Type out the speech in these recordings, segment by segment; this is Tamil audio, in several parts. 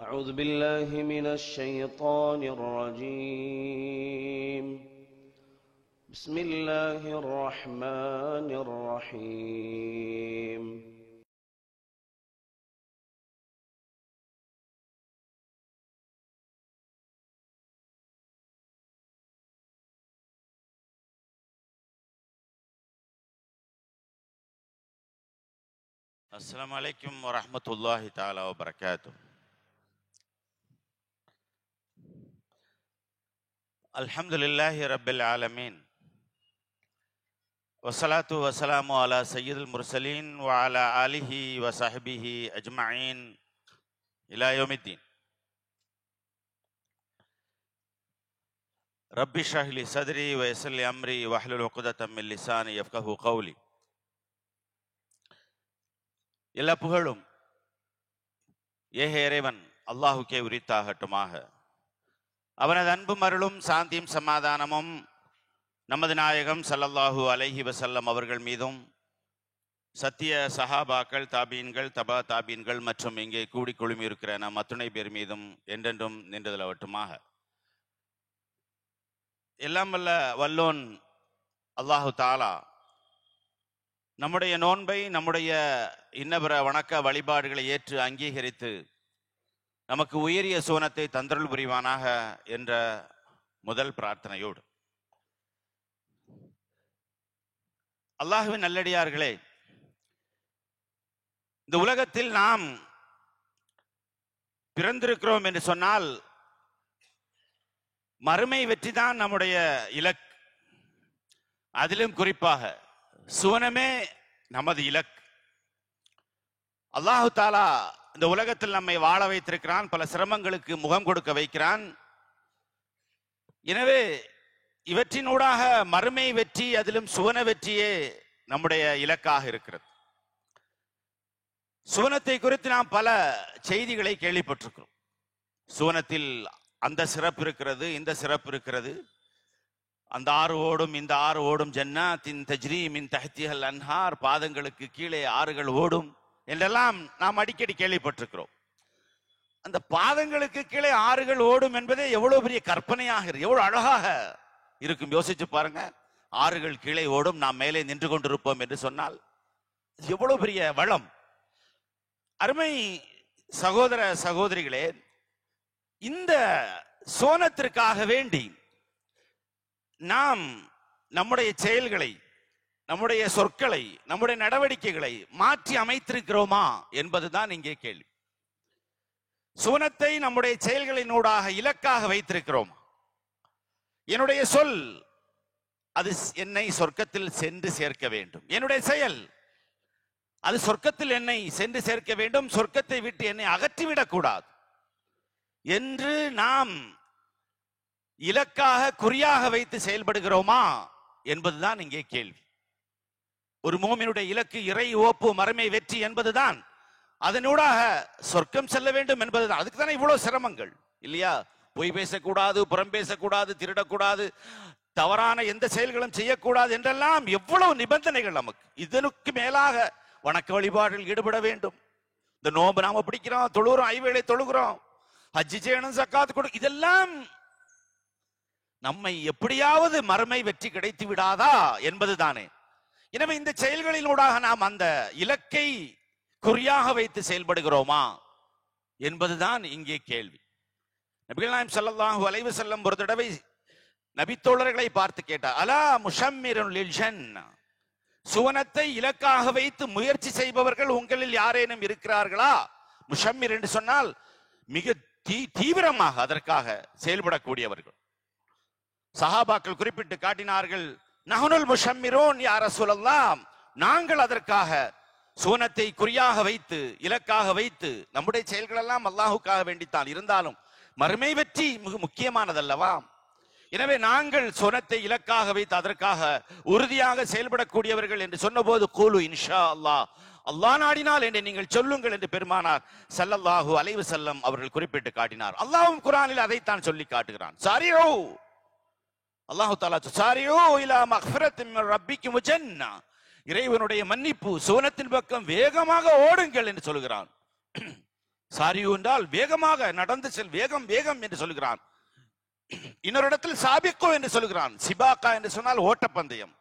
أعوذ بالله من الشيطان الرجيم. بسم الله الرحمن الرحيم. السلام عليكم ورحمة الله تعالى وبركاته. الحمد لله رب العالمين والصلاة والسلام على سيد المرسلين وعلى آله وصحبه أجمعين إلى يوم الدين. رب اشرح لي صدري ويسر لي أمري واحلل عقدة من لساني يفقهوا قولي. எல்லா புகழும் ஏக இறைவன் அல்லாஹுக்கே உரித்தாகட்டுமாக. அவனது அன்பும் அருளும் சாந்தியும் சமாதானமும் நமது நாயகம் ஸல்லல்லாஹு அலைஹி வஸல்லம் அவர்கள் மீதும், சத்திய சஹாபாக்கள், தாபீன்கள், தபா தாபீன்கள் மற்றும் இங்கே கூடி குழுமி இருக்கிற நம் அத்துணை பேர் மீதும் என்றென்றும் நின்றதிலவட்டுமாக. எல்லாம் வல்ல வல்லோன் அல்லாஹு தாலா நம்முடைய நோன்பை, நம்முடைய இன்னபிற வணக்க வழிபாடுகளை ஏற்று அங்கீகரித்து நமக்கு உயரிய சோனத்தை தந்தருள் புரிவானாக என்ற முதல் பிரார்த்தனையோடு, அல்லாஹ்வின் நல்லடியார்களே, இந்த உலகத்தில் நாம் பிறந்திருக்கிறோம் என்று சொன்னால் மறுமை வெற்றிதான் நம்முடைய இலக்கு. அதிலும் குறிப்பாக சுவனமே நமது இலக்கு. அல்லாஹு தாலா இந்த உலகத்தில் நம்மை வாழ வைத்திருக்கிறான், பல சிரமங்களுக்கு முகம் கொடுக்க வைக்கிறான். எனவே இவற்றினூடாக மறுமை வெற்றி, அதிலும் சுவன வெற்றியே நம்முடைய இலக்காக இருக்கிறது. சுவனத்தை குறித்து நாம் பல செய்திகளை கேள்விப்பட்டிருக்கிறோம். சுவனத்தில் அந்த சிறப்பு இருக்கிறது, இந்த சிறப்பு இருக்கிறது, அந்த ஆறு ஓடும், இந்த ஆறு ஓடும், ஜன்னாத்தின் தஜ்ரீ மின் தஹ்திஹல் அன்ஹார், பாதங்களுக்கு கீழே ஆறுகள் ஓடும் என்றெல்லாம் நாம் அடிக்கடி கேள்விப்பட்டிருக்கிறோம். அந்த பாதங்களுக்கு கீழே ஆறுகள் ஓடும் என்பதே எவ்வளவு பெரிய கற்பனையாக இருக்கு, எவ்வளவு அழகாக இருக்கும். யோசிச்சு பாருங்க, ஆறுகள் கீழே ஓடும், நாம் மேலே நின்று கொண்டிருப்போம் என்று சொன்னால் எவ்வளவு பெரிய வளம். அருமை சகோதர சகோதரிகளே, இந்த சோனத்திற்காக வேண்டி நாம் நம்முடைய செயல்களை, நம்முடைய சொற்களை, நம்முடைய நடவடிக்கைகளை மாற்றி அமைத்திருக்கிறோமா என்பதுதான் இங்கே கேள்வி. சுவனத்தை நம்முடைய செயல்களினூடாக இலக்காக வைத்திருக்கிறோமா? என்னுடைய சொல் அது என்னை சொர்க்கத்தில் சென்று சேர்க்க வேண்டும், என்னுடைய செயல் அது சொர்க்கத்தில் என்னை சென்று சேர்க்க வேண்டும், சொர்க்கத்தை விட்டு என்னை அகற்றிவிடக் கூடாது என்று நாம் இலக்காக, குறியாக வைத்து செயல்படுகிறோமா என்பதுதான் இங்கே கேள்வி. ஒரு மோமினுடைய இலக்கு இறை ஓப்பு, மறுமை வெற்றி என்பதுதான். அதனூடாக சொர்க்கம் செல்ல வேண்டும் என்பதுதான். அதுக்கு தானே இவ்வளவு சிரமங்கள் இல்லையா? பொய் பேசக்கூடாது, புறம் பேசக்கூடாது, திருடக்கூடாது, தவறான எந்த செயல்களும் செய்யக்கூடாது என்றெல்லாம் எவ்வளவு நிபந்தனைகள் நமக்கு. இதற்கு மேலாக வணக்க வழிபாடுகள் ஈடுபட வேண்டும். இந்த நோன்பு நாம பிடிக்கிறோம், தொழுகிறோம், ஐவேளை தொழுகிறோம், ஹஜ்ஜி செய்யணும், ஜக்காத் கொடு, இதெல்லாம் நம்மை எப்படியாவது மறுமை வெற்றி கிடைத்து விடாதா என்பதுதானே. எனவே இந்த செயல்களினூடாக நாம் அந்த இலக்கை குறியாக வைத்து செயல்படுகிறோமா என்பதுதான் இங்கே கேள்வி. நபிகள் நாயகம் ஸல்லல்லாஹு அலைஹி வஸல்லம் ஒரு தடவை நபித்தோழர்களை பார்த்து கேட்டார், அலா முஷம்மிருன் லில் ஜன்னா, சுவனத்தை இலக்காக வைத்து முயற்சி செய்பவர்கள் உங்களில் யாரேனும் இருக்கிறார்களா? முஷம்மிர் என்று சொன்னால் மிக தீவிரமாக அதற்காக செயல்படக்கூடியவர்கள். சஹாபாக்கள் குறிப்பிட்டு காட்டினார்கள், நஹ்னுல் முஷம்மிரூன் யா ரசூலல்லாஹ், நாங்கள் அதற்காக சுவனத்தை குறியாக வைத்து, இலக்காக வைத்து, நம்முடைய செயல்கள் எல்லாம் அல்லாஹுக்காக வேண்டித்தான், இருந்தாலும் மறுமை வெற்றி மிக முக்கியமானதல்லவா? எனவே நாங்கள் சுவனத்தை இலக்காக வைத்து அதற்காக உறுதியாக செயல்படக்கூடியவர்கள் என்று சொன்னபோது, கூலு இன்ஷா அல்லாஹ், அல்லாஹ் நாடினால் என்று நீங்கள் சொல்லுங்கள் என்று பெருமானார் ஸல்லல்லாஹு அலைஹி வஸல்லம் அவர்கள் குறிப்பிட்டு காட்டினார். அல்லாஹ்வும் குர்ஆனில் அதைத்தான் சொல்லி காட்டுகிறான். சாரியோ அல்லாஹு தஆலா சாரியோ இலா மக்ஃபிரத்தின் மின் ரப்பிக்கும் ஜன்னா, இறைவனுடைய மன்னிப்பு, சுவனத்தின் பக்கம் வேகமாக ஓடுங்கள் என்று சொல்கிறான். சாரியு என்றால் வேகமாக நடந்து செல், வேகம் வேகம் என்று சொல்கிறான். இன்னொரு இடத்தில் சாபிக்கோ என்று சொல்கிறான். சிபாக்கா என்று சொன்னால் ஓட்டப்பந்தயம்.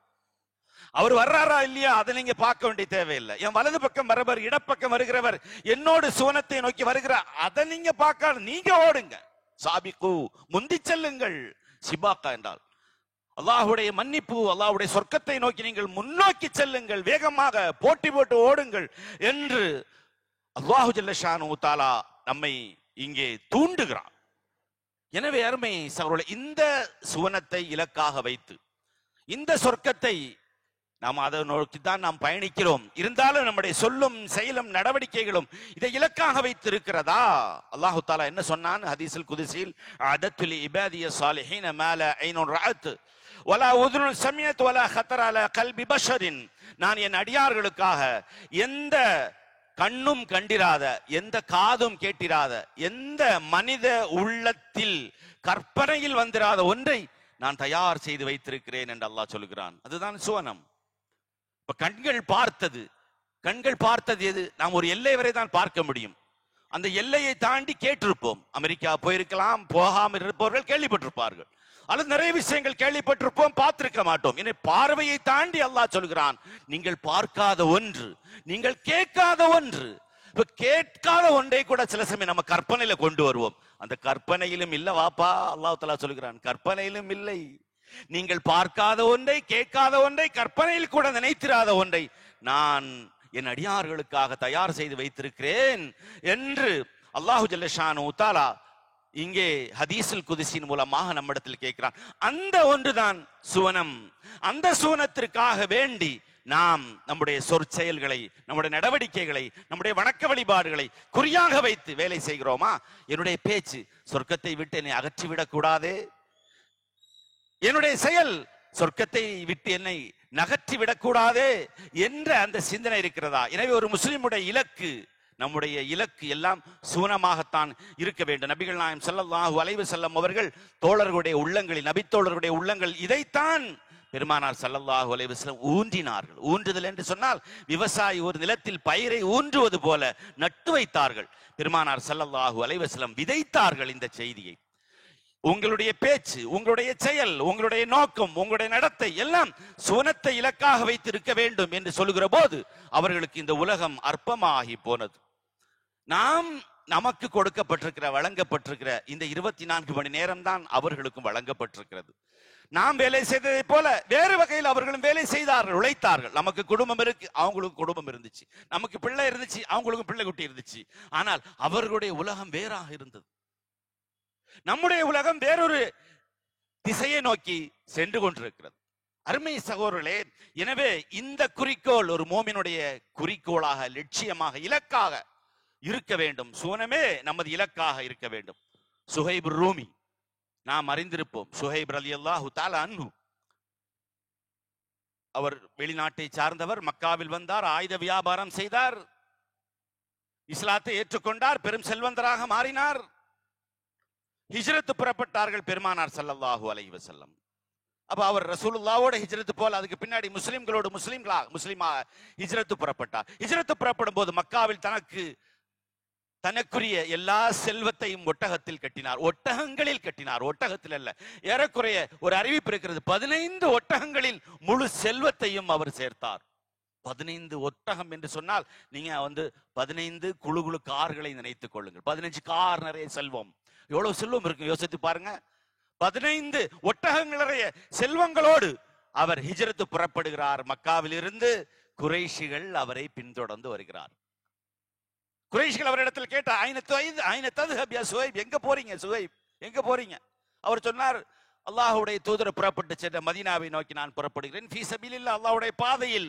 அவர் வர்றாரா இல்லையா அதை நீங்க பார்க்க வேண்டிய தேவையில்லை. என் வலது பக்கம் வரவர், இடப்பக்கம் வருகிறவர், என்னோடு சுவனத்தை நோக்கி வருகிறார், அதை நீங்க பார்க்காத, நீங்க ஓடுங்க. சாபிக்கு, முந்தி செல்லுங்கள். சிபாக்கா என்றால் அல்லாஹ்வுடைய மன்னிப்பு, அல்லாஹ்வுடைய சொர்க்கத்தை நோக்கி நீங்கள் முன்னோக்கி செல்லுங்கள், வேகமாக போட்டி போட்டு ஓடுங்கள் என்று அல்லாஹு ஜல்ல ஷானு தஆலா நம்மை இங்கே தூண்டுகிறான். எனவே அருமை சகோதரர்களே, இந்த சுவனத்தை இலக்காக வைத்து இந்த சொர்க்கத்தை நாம் அதை நோக்கித்தான் நாம் பயணிக்கிறோம். இருந்தாலும் நம்முடைய சொல்லும் செயலும் நடவடிக்கைகளும் இதை இலக்காக வைத்து இருக்கிறதா? அல்லாஹு தஆலா என்ன சொன்னான் ஹதீஸுல் குதுஸில், அதத்துல் இபாதிய ஸாலிஹீன மால ஐனுன் ரஅத் வலா உதுனுன் சமியத் வலா கத்தர அலா கல்பி பஷரின். நான் என் அடியார்களுக்காக எந்த கண்ணும் கண்டிராத, எந்த காதும் கேட்டிராத, எந்த மனித உள்ளத்தில் கற்பனையில் வந்திராத ஒன்றை நான் தயார் செய்து வைத்திருக்கிறேன் என்று அல்லாஹ் சொல்கிறான். அதுதான் சுவனம். இப்ப கண்கள் பார்த்தது எது? நாம் ஒரு எல்லை வரை தான் பார்க்க முடியும். அந்த எல்லையை தாண்டி கேட்டிருப்போம். அமெரிக்கா போயிருக்கலாம், போகாமல் இருப்பவர்கள் கேள்விப்பட்டிருப்பார்கள், அல்லது நிறைய விஷயங்கள் கேள்விப்பட்டிருப்போம், பார்த்திருக்க மாட்டோம். என்னை பார்வையை தாண்டி அல்லாஹ் சொல்கிறான், நீங்கள் பார்க்காத ஒன்று, நீங்கள் கேட்காத ஒன்று. இப்ப கேட்காத ஒன்றை கூட சில சமயம் நம்ம கற்பனையில கொண்டு வருவோம். அந்த கற்பனையிலும் இல்ல வாப்பா, அல்லாஹ் தஆலா சொல்கிறான், கற்பனையிலும் இல்லை. நீங்கள் பார்க்காத ஒன்றை, கேட்காத ஒன்றை, கற்பனையில் கூட நினைத்திராத ஒன்றை நான் என் அடியார்களுக்காக தயார் செய்து வைத்திருக்கிறேன் என்று அல்லாஹு ஜல்ல ஷானு தஆலா இங்கே ஹதீஸுல் குதுஸின் மூலமாக நம்மிடத்தில் கேட்கிறான். அந்த ஒன்றுதான் சுவனம். அந்த சுவனத்திற்காக வேண்டி நாம் நம்முடைய சொற்செயல்களை, நம்முடைய நடவடிக்கைகளை, நம்முடைய வணக்க வழிபாடுகளை குறியாக வைத்து வேலை செய்கிறோமா? என்னுடைய பேச்சு சொர்க்கத்தை விட்டு என்னை அகற்றிவிடக் கூடாதே, என்னுடைய செயல் சொர்க்கத்தை விட்டு என்னை நகர்த்தி விடக்கூடாதே என்ற அந்த சிந்தனை இருக்கிறதா? எனவே ஒரு முஸ்லிமுடைய இலக்கு, நம்முடைய இலக்கு எல்லாம் சுவனமாகத்தான் இருக்க வேண்டும். நபிகள் நாயகம் ஸல்லல்லாஹு அலைஹி வஸல்லம் அவர்கள் தோழர்களுடைய உள்ளங்களில், நபித்தோழர்களுடைய உள்ளங்கள் இதைத்தான் பெருமானார் ஸல்லல்லாஹு அலைஹி வஸல்லம் ஊன்றினார்கள். ஊன்றுதல் என்று சொன்னால் விவசாயி ஒரு நிலத்தில் பயிரை ஊன்றுவது போல நட்டு வைத்தார்கள். பெருமானார் ஸல்லல்லாஹு அலைஹி வஸல்லம் விதைத்தார்கள் இந்த செய்தியை. உங்களுடைய பேச்சு, உங்களுடைய செயல், உங்களுடைய நோக்கம், உங்களுடைய நடத்தை எல்லாம் சுவனத்தை இலக்காக வைத்து இருக்க வேண்டும் என்று சொல்லுகிற போது அவர்களுக்கு இந்த உலகம் அற்பமாகி போனது. நாம் நமக்கு கொடுக்கப்பட்டிருக்கிற, வழங்கப்பட்டிருக்கிற இந்த 24 மணி நேரம் தான் அவர்களுக்கும் வழங்கப்பட்டிருக்கிறது. நாம் வேலை செய்ததை போல வேறு வகையில் அவர்களும் வேலை செய்தார்கள், உழைத்தார்கள். நமக்கு குடும்பம் இருக்கு, அவங்களுக்கு குடும்பம் இருந்துச்சு. நமக்கு பிள்ளை இருந்துச்சு, அவங்களுக்கும் பிள்ளை குட்டி இருந்துச்சு. ஆனால் அவர்களுடைய உலகம் வேறாக இருந்தது. நம்முடைய உலகம் வேறொரு திசையை நோக்கி சென்று கொண்டிருக்கிறது. அருமை சகோதரர்களே, எனவே இந்த குறிக்கோள் ஒரு மோமினுடைய குறிக்கோளாக, லட்சியமாக, இலக்காக இருக்க வேண்டும். சுவனமே நமது இலக்காக இருக்க வேண்டும். சுஹைப் ரூமி நாம் அறிந்திருப்போம். சுஹைப் ரலியல்லாஹு தஆலா அன்ஹு, அவர் வெளிநாட்டை சார்ந்தவர். மக்காவில் வந்தார், ஆயுத வியாபாரம் செய்தார், இஸ்லாத்தை ஏற்றுக்கொண்டார், பெரும் செல்வந்தராக மாறினார். ஹிஜ்ரத் புறப்பட்டார்கள் பெருமானார் ஸல்லல்லாஹு அலைஹி வஸல்லம். அப்ப அவர் ரசூலுல்லாஹ்வோட ஹிஜ்ரத் போல அதுக்கு பின்னாடி முஸ்லிம்களோடு முஸ்லிமாக ஹிஜ்ரத் புறப்பட்டார். ஹிஜ்ரத் புறப்படும் போது மக்காவில் தனக்குரிய எல்லா செல்வத்தையும் ஒட்டகத்தில் கட்டினார், ஒட்டகங்களில் கட்டினார். ஒட்டகத்தில் அல்ல, ஏறக்குறைய ஒரு அறிவிப்பு இருக்கிறது, 15 ஒட்டகங்களில் முழு செல்வத்தையும் அவர் சேர்த்தார். 15 ஒட்டகம் என்று சொன்னால் நீங்க 15 குழு கார்களை நினைத்துக் கொள்ளுங்கள். 15 கார் நிறைய செல்வம், எவ்வளவு செல்வம் இருக்கு யோசித்து பாருங்க. 15 ஒட்டகங்கள் நிறைய செல்வங்களோடு அவர் ஹிஜ்ரத் புறப்படுகிறார். மக்காவில் இருந்து குறைஷிகள் அவரை பின்தொடர்ந்து வருகிறார். குறைஷிகள் அவரிடத்தில் கேட்ட, எங்க போறீங்க சுஹைப், எங்க போறீங்க? அவர் சொன்னார், அல்லாஹ்வுடைய தூதர் புறப்பட்டு சென்ற மதீனாவை நோக்கி நான் புறப்படுகிறேன், ஃபீ சபீலில்லாஹ், அல்லாஹ்வுடைய பாதையில்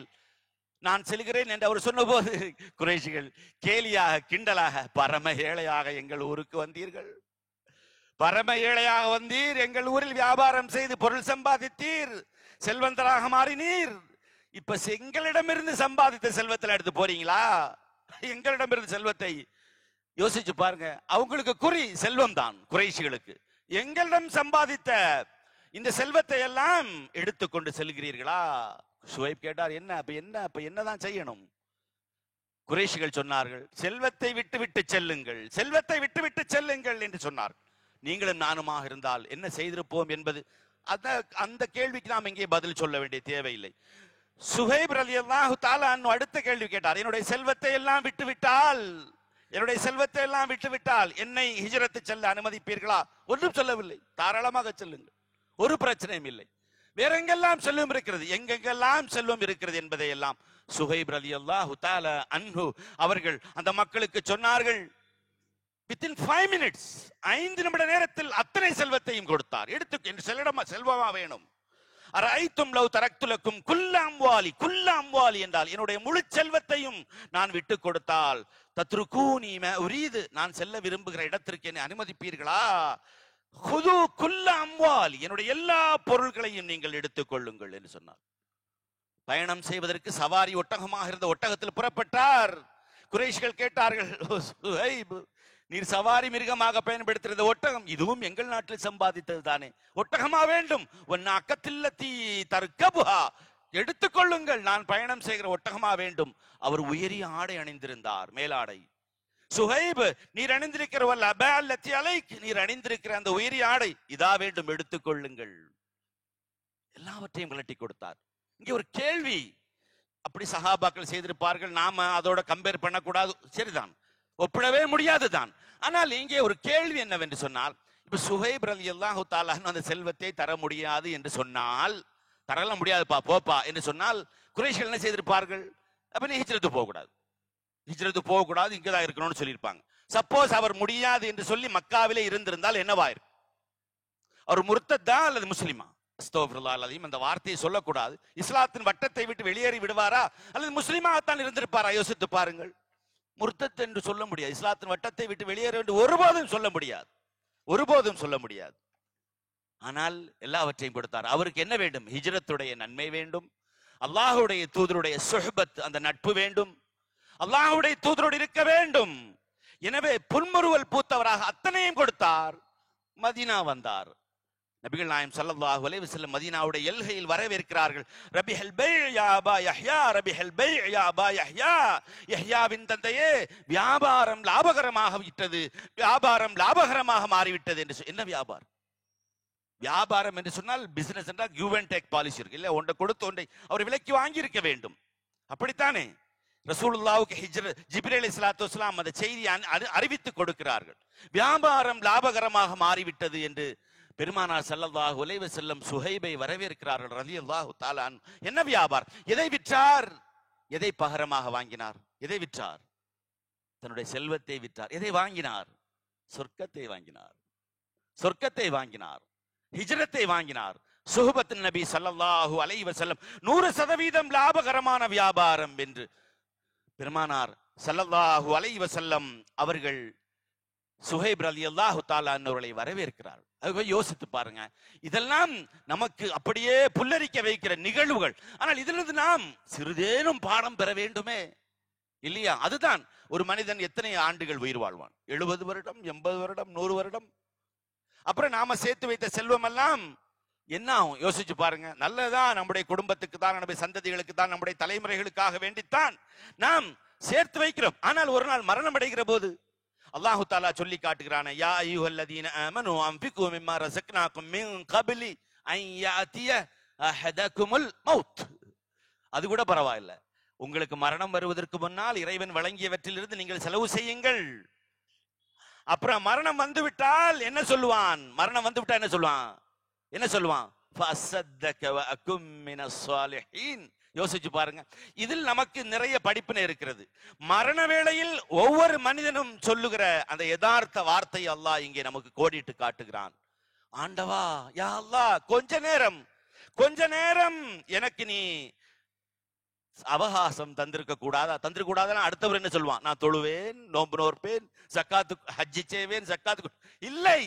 நான் செல்கிறேன் என்று அவர் சொன்னபோது குறைஷிகள் கேலியாக, கிண்டலாக, பரம ஏழையாக எங்கள் ஊருக்கு வந்தீர்கள், பரம ஏழையாக வந்தீர், எங்கள் ஊரில் வியாபாரம் செய்து பொருள் சம்பாதித்தீர், செல்வந்தராக மாறினீர், இப்ப எங்களிடமிருந்து சம்பாதித்த செல்வத்தில் எடுத்து போறீங்களா? எங்களிடமிருந்து செல்வத்தை யோசிச்சு பாருங்க. அவங்களுக்கு குறி செல்வம் தான் குறைஷிகளுக்கு. எங்களிடம் சம்பாதித்த இந்த செல்வத்தை எல்லாம் எடுத்துக்கொண்டு செல்கிறீர்களா? சுஹைப் கேட்டார், என்ன அப்ப என்னதான் செய்யணும்? குறைஷிகள் சொன்னார்கள், செல்வத்தை விட்டு விட்டு செல்லுங்கள், செல்வத்தை விட்டு விட்டு செல்லுங்கள் என்று சொன்னார்கள். நீங்களும் நானுமாக இருந்தால் என்ன செய்திருப்போம் என்பது அந்த கேள்விக்கு நாம் இங்கே பதில் சொல்ல வேண்டிய தேவையில்லை. சுஹைப் ரலியல்லாஹு தஆலா அன்ஹு அடுத்த கேள்வி கேட்டார். என்னுடைய செல்வத்தை எல்லாம் விட்டுவிட்டால், என்னுடைய செல்வத்தை எல்லாம் விட்டுவிட்டால் என்னை ஹிஜ்ரத்து செல்ல அனுமதிப்பீர்களா? ஒன்றும் சொல்லவில்லை, தாராளமாக செல்லுங்கள், ஒரு பிரச்சனையும் இல்லை. வேற எங்கெல்லாம் செல்வம் இருக்கிறது, எங்கெங்கெல்லாம் செல்வம் இருக்கிறது என்பதை எல்லாம் சுஹைப் ரலியல்லாஹு தஆலா அன்ஹு அவர்கள் அந்த மக்களுக்கு சொன்னார்கள். within 5 minutes 5 நிமிட நேரத்தில் அத்தனை செல்வத்தையும் கொடுத்தார். எடுத்து என்று செல்வமா வேணும். அரைத்தும் லவ் தரக்துலக்கும் குல்ல அம்வாலி என்றால் என்னுடைய முழு செல்வத்தையும் நான் விட்டு கொடுத்தால் தத்ருகூனி மா உரீது, நான் செல்ல விரும்புகிற இடத்திற்கு என்னை அனுமதிப்பீர்களா? ஹுது குல்ல அம்வாலி, என்னுடைய எல்லா பொருள்களையும் நீங்கள் எடுத்துக் கொள்ளுங்கள் என்று சொன்னார். பயணம் செய்வதற்கு சவாரி ஒட்டகமாக இருந்த ஒட்டகத்தில் புறப்பட்டார். குறைஷிகள் கேட்டார்கள், சுஹைப், நீர் சவாரி மிருகமாக பயன்படுத்துகிற ஒட்டகம் இதுவும் எங்கள் நாட்டில் சம்பாதித்தது தானே, ஒட்டகமா வேண்டும்? அக்கத்தில்லத்தி தர்கபுஹா, எடுத்துக்கொள்ளுங்கள், நான் பயணம் செய்கிற ஒட்டகமா வேண்டும். அவர் உயரிய ஆடை அணிந்திருந்தார், மேலாடை. சுஹைப், நீர் அணிந்திருக்கிற நீர் அணிந்திருக்கிற அந்த உயரிய ஆடை இதா வேண்டும், எடுத்துக்கொள்ளுங்கள். எல்லாவற்றையும் கலட்டி கொடுத்தார். இங்கே ஒரு கேள்வி, அப்படி சஹாபாக்கள் செய்திருப்பார்கள், நாம அதோட கம்பேர் பண்ணக்கூடாது, சரிதான், ஒப்பிடவே முடியாதுதான். ஆனால் இங்கே ஒரு கேள்வி என்னவென்று சொன்னால், இப்ப சுஹைப் ரலியல்லாஹு தஆலா அந்த செல்வத்தை தர முடியாது என்று சொன்னால், தரல முடியாதுப்பா போப்பா என்று சொன்னால் குறைஷிகள் என்ன செய்திருப்பார்கள்? அப்ப நீ ஹிஜ்ரத்து போகக்கூடாது, ஹிஜ்ரத்து போகக்கூடாது, இங்கதான் இருக்கணும்னு சொல்லியிருப்பாங்க. சப்போஸ் அவர் முடியாது என்று சொல்லி மக்காவிலே இருந்திருந்தால் என்னவாயிருக்கும்? அவர் முர்த்தத்தா அல்லது முஸ்லிமா? அஸ்தக்ஃபிருல்லாஹ் அல்-அஸீம், அந்த வார்த்தையை சொல்லக்கூடாது. இஸ்லாத்தின் வட்டத்தை விட்டு வெளியேறி விடுவாரா அல்லது முஸ்லிமாகத்தான் இருந்திருப்பாரா? யோசித்து பாருங்கள். முர்த்தத் என்று சொல்ல முடியாது, இஸ்லாத்தின் வட்டத்தை விட்டு வெளியேற வேண்டும் ஒருபோதும் சொல்ல முடியாது, ஒருபோதும் சொல்ல முடியாது. ஆனால் எல்லாவற்றையும் கொடுத்தார். அவருக்கு என்ன வேண்டும்? ஹிஜ்ரத்துடைய நன்மை வேண்டும், அல்லாஹ்வுடைய தூதருடைய சுஹ்பத், அந்த நட்பு வேண்டும், அல்லாஹ்வுடைய தூதரோடு இருக்க வேண்டும். எனவே புன்முறுவல் பூத்தவராக அத்தனையும் கொடுத்தார். மதீனா வந்தார். நபிகள் நாயகம் ஸல்லல்லாஹு அலைஹி வஸல்லம் மதீனாவுடைய எல்கையில் வரவேற்கிறார்கள். ரபிஹல் பைஅ யா அபா யஹ்யா, ரபிஹல் பைஅ யா அபா யஹ்யா, யஹ்யாவின் தந்தையே, வியாபாரம் லாபகரமாக விட்டது, வியாபாரம் லாபகரமாக மாறிவிட்டது என்று. என்ன வியாபாரம்? வியாபாரம் என்று சொன்னால் பிசினஸ் என்றால் கிவ் அண்ட் டேக் பாலிசி இருக்கு இல்ல, ஒன்றை கொடுத்து ஒன்றை அவர் விலைக்கு வாங்கி இருக்க வேண்டும், அப்படித்தானே? ரசூலுல்லாஹ்வுக்கு ஜிப்ரீல் அலைஹிஸ்ஸலாத்து வஸலாம் அந்த செய்தியை அறிவித்துக் கொடுக்கிறார்கள். வியாபாரம் லாபகரமாக மாறிவிட்டது என்று பெருமானார் ஸல்லல்லாஹு அலைஹி வஸல்லம் சுஹைபை வரவேற்கிறார்கள் ரலியல்லாஹு தஆலா அன்ஹு. என்ன வியாபாரம்? எதை விற்றார்? எதை பகரமாக வாங்கினார்? எதை விற்றார்? தன்னுடைய செல்வத்தை விற்றார். எதை வாங்கினார்? சொர்க்கத்தை வாங்கினார், சொர்க்கத்தை வாங்கினார், ஹிஜ்ரத்தை வாங்கினார். சுஹபத் நபி ஸல்லல்லாஹு அலைஹி வஸல்லம் 100% லாபகரமான வியாபாரம் என்று பெருமானார் ஸல்லல்லாஹு அலைஹி வஸல்லம் அவர்கள் சுஹைப் ரலியல்லாஹு தஆலா அன்ஹுவை வரவேற்கிறார். யோசித்து பாருங்க, இதெல்லாம் நமக்கு அப்படியே புல்லரிக்க வைக்கிற நிகழ்வுகள். ஆனால் இதிலிருந்து நாம் சிறிதேனும் பாடம் பெற வேண்டுமே இல்லையா? அதுதான், ஒரு மனிதன் எத்தனை ஆண்டுகள் உயிர் வாழ்வான்? 70 வருடம், 80 வருடம், 100 வருடம். அப்புறம் நாம சேர்த்து வைத்த செல்வம் எல்லாம் என்ன ஆகும்? யோசிச்சு பாருங்க. நல்லதான், நம்முடைய குடும்பத்துக்கு தான், நம்முடைய சந்ததிகளுக்கு தான், நம்முடைய தலைமுறைகளுக்காக வேண்டித்தான் நாம் சேர்த்து வைக்கிறோம். ஆனால் ஒரு நாள் மரணம் அடைகிற போது அல்லாஹு தஆலா சொல்லி காட்டுகிறானே, யா அய்யுஹல்லதீன ஆமனூ அன்ஃபிகூ மிம்மா ரஸக்னாகும் மின் கப்லி அன் யாத்திய அஹதகுமுல் மௌத். அது கூட பரவாயில்ல, உங்களுக்கு மரணம் வருவதற்கு முன்னால் இறைவன் வழங்கியவற்றிலிருந்து நீங்கள் செலவு செய்யுங்கள். அப்புறம் மரணம் வந்துவிட்டால் என்ன சொல்லுவான்? மரணம் வந்துவிட்டா என்ன சொல்லுவான்? என்ன சொல்லுவான்? ஃபஸத்தக வ அகும் மினஸ் ஸாலிஹீன். யோசிச்சு பாருங்க. இதில் நமக்கு நிறைய படிப்பினை இருக்கிறது. மரண வேளையில் ஒவ்வொரு மனிதனும் சொல்லுகிற அந்த யதார்த்த வார்த்தை அல்லாஹ் இங்கே நமக்கு கோடிட்டு காட்டுகிறான். ஆண்டவா, யா அல்லாஹ், கொஞ்ச நேரம் எனக்கு நீ அவகாசம் தந்திருக்க கூடாதா? தந்திருக்க அடுத்தவர் என்ன சொல்லுவான்? நான் தொழுவேன், நோன்பு நோற்பேன், ஜக்காத்து ஹஜ்ஜி செய்வேன், ஜக்காத்து இல்லை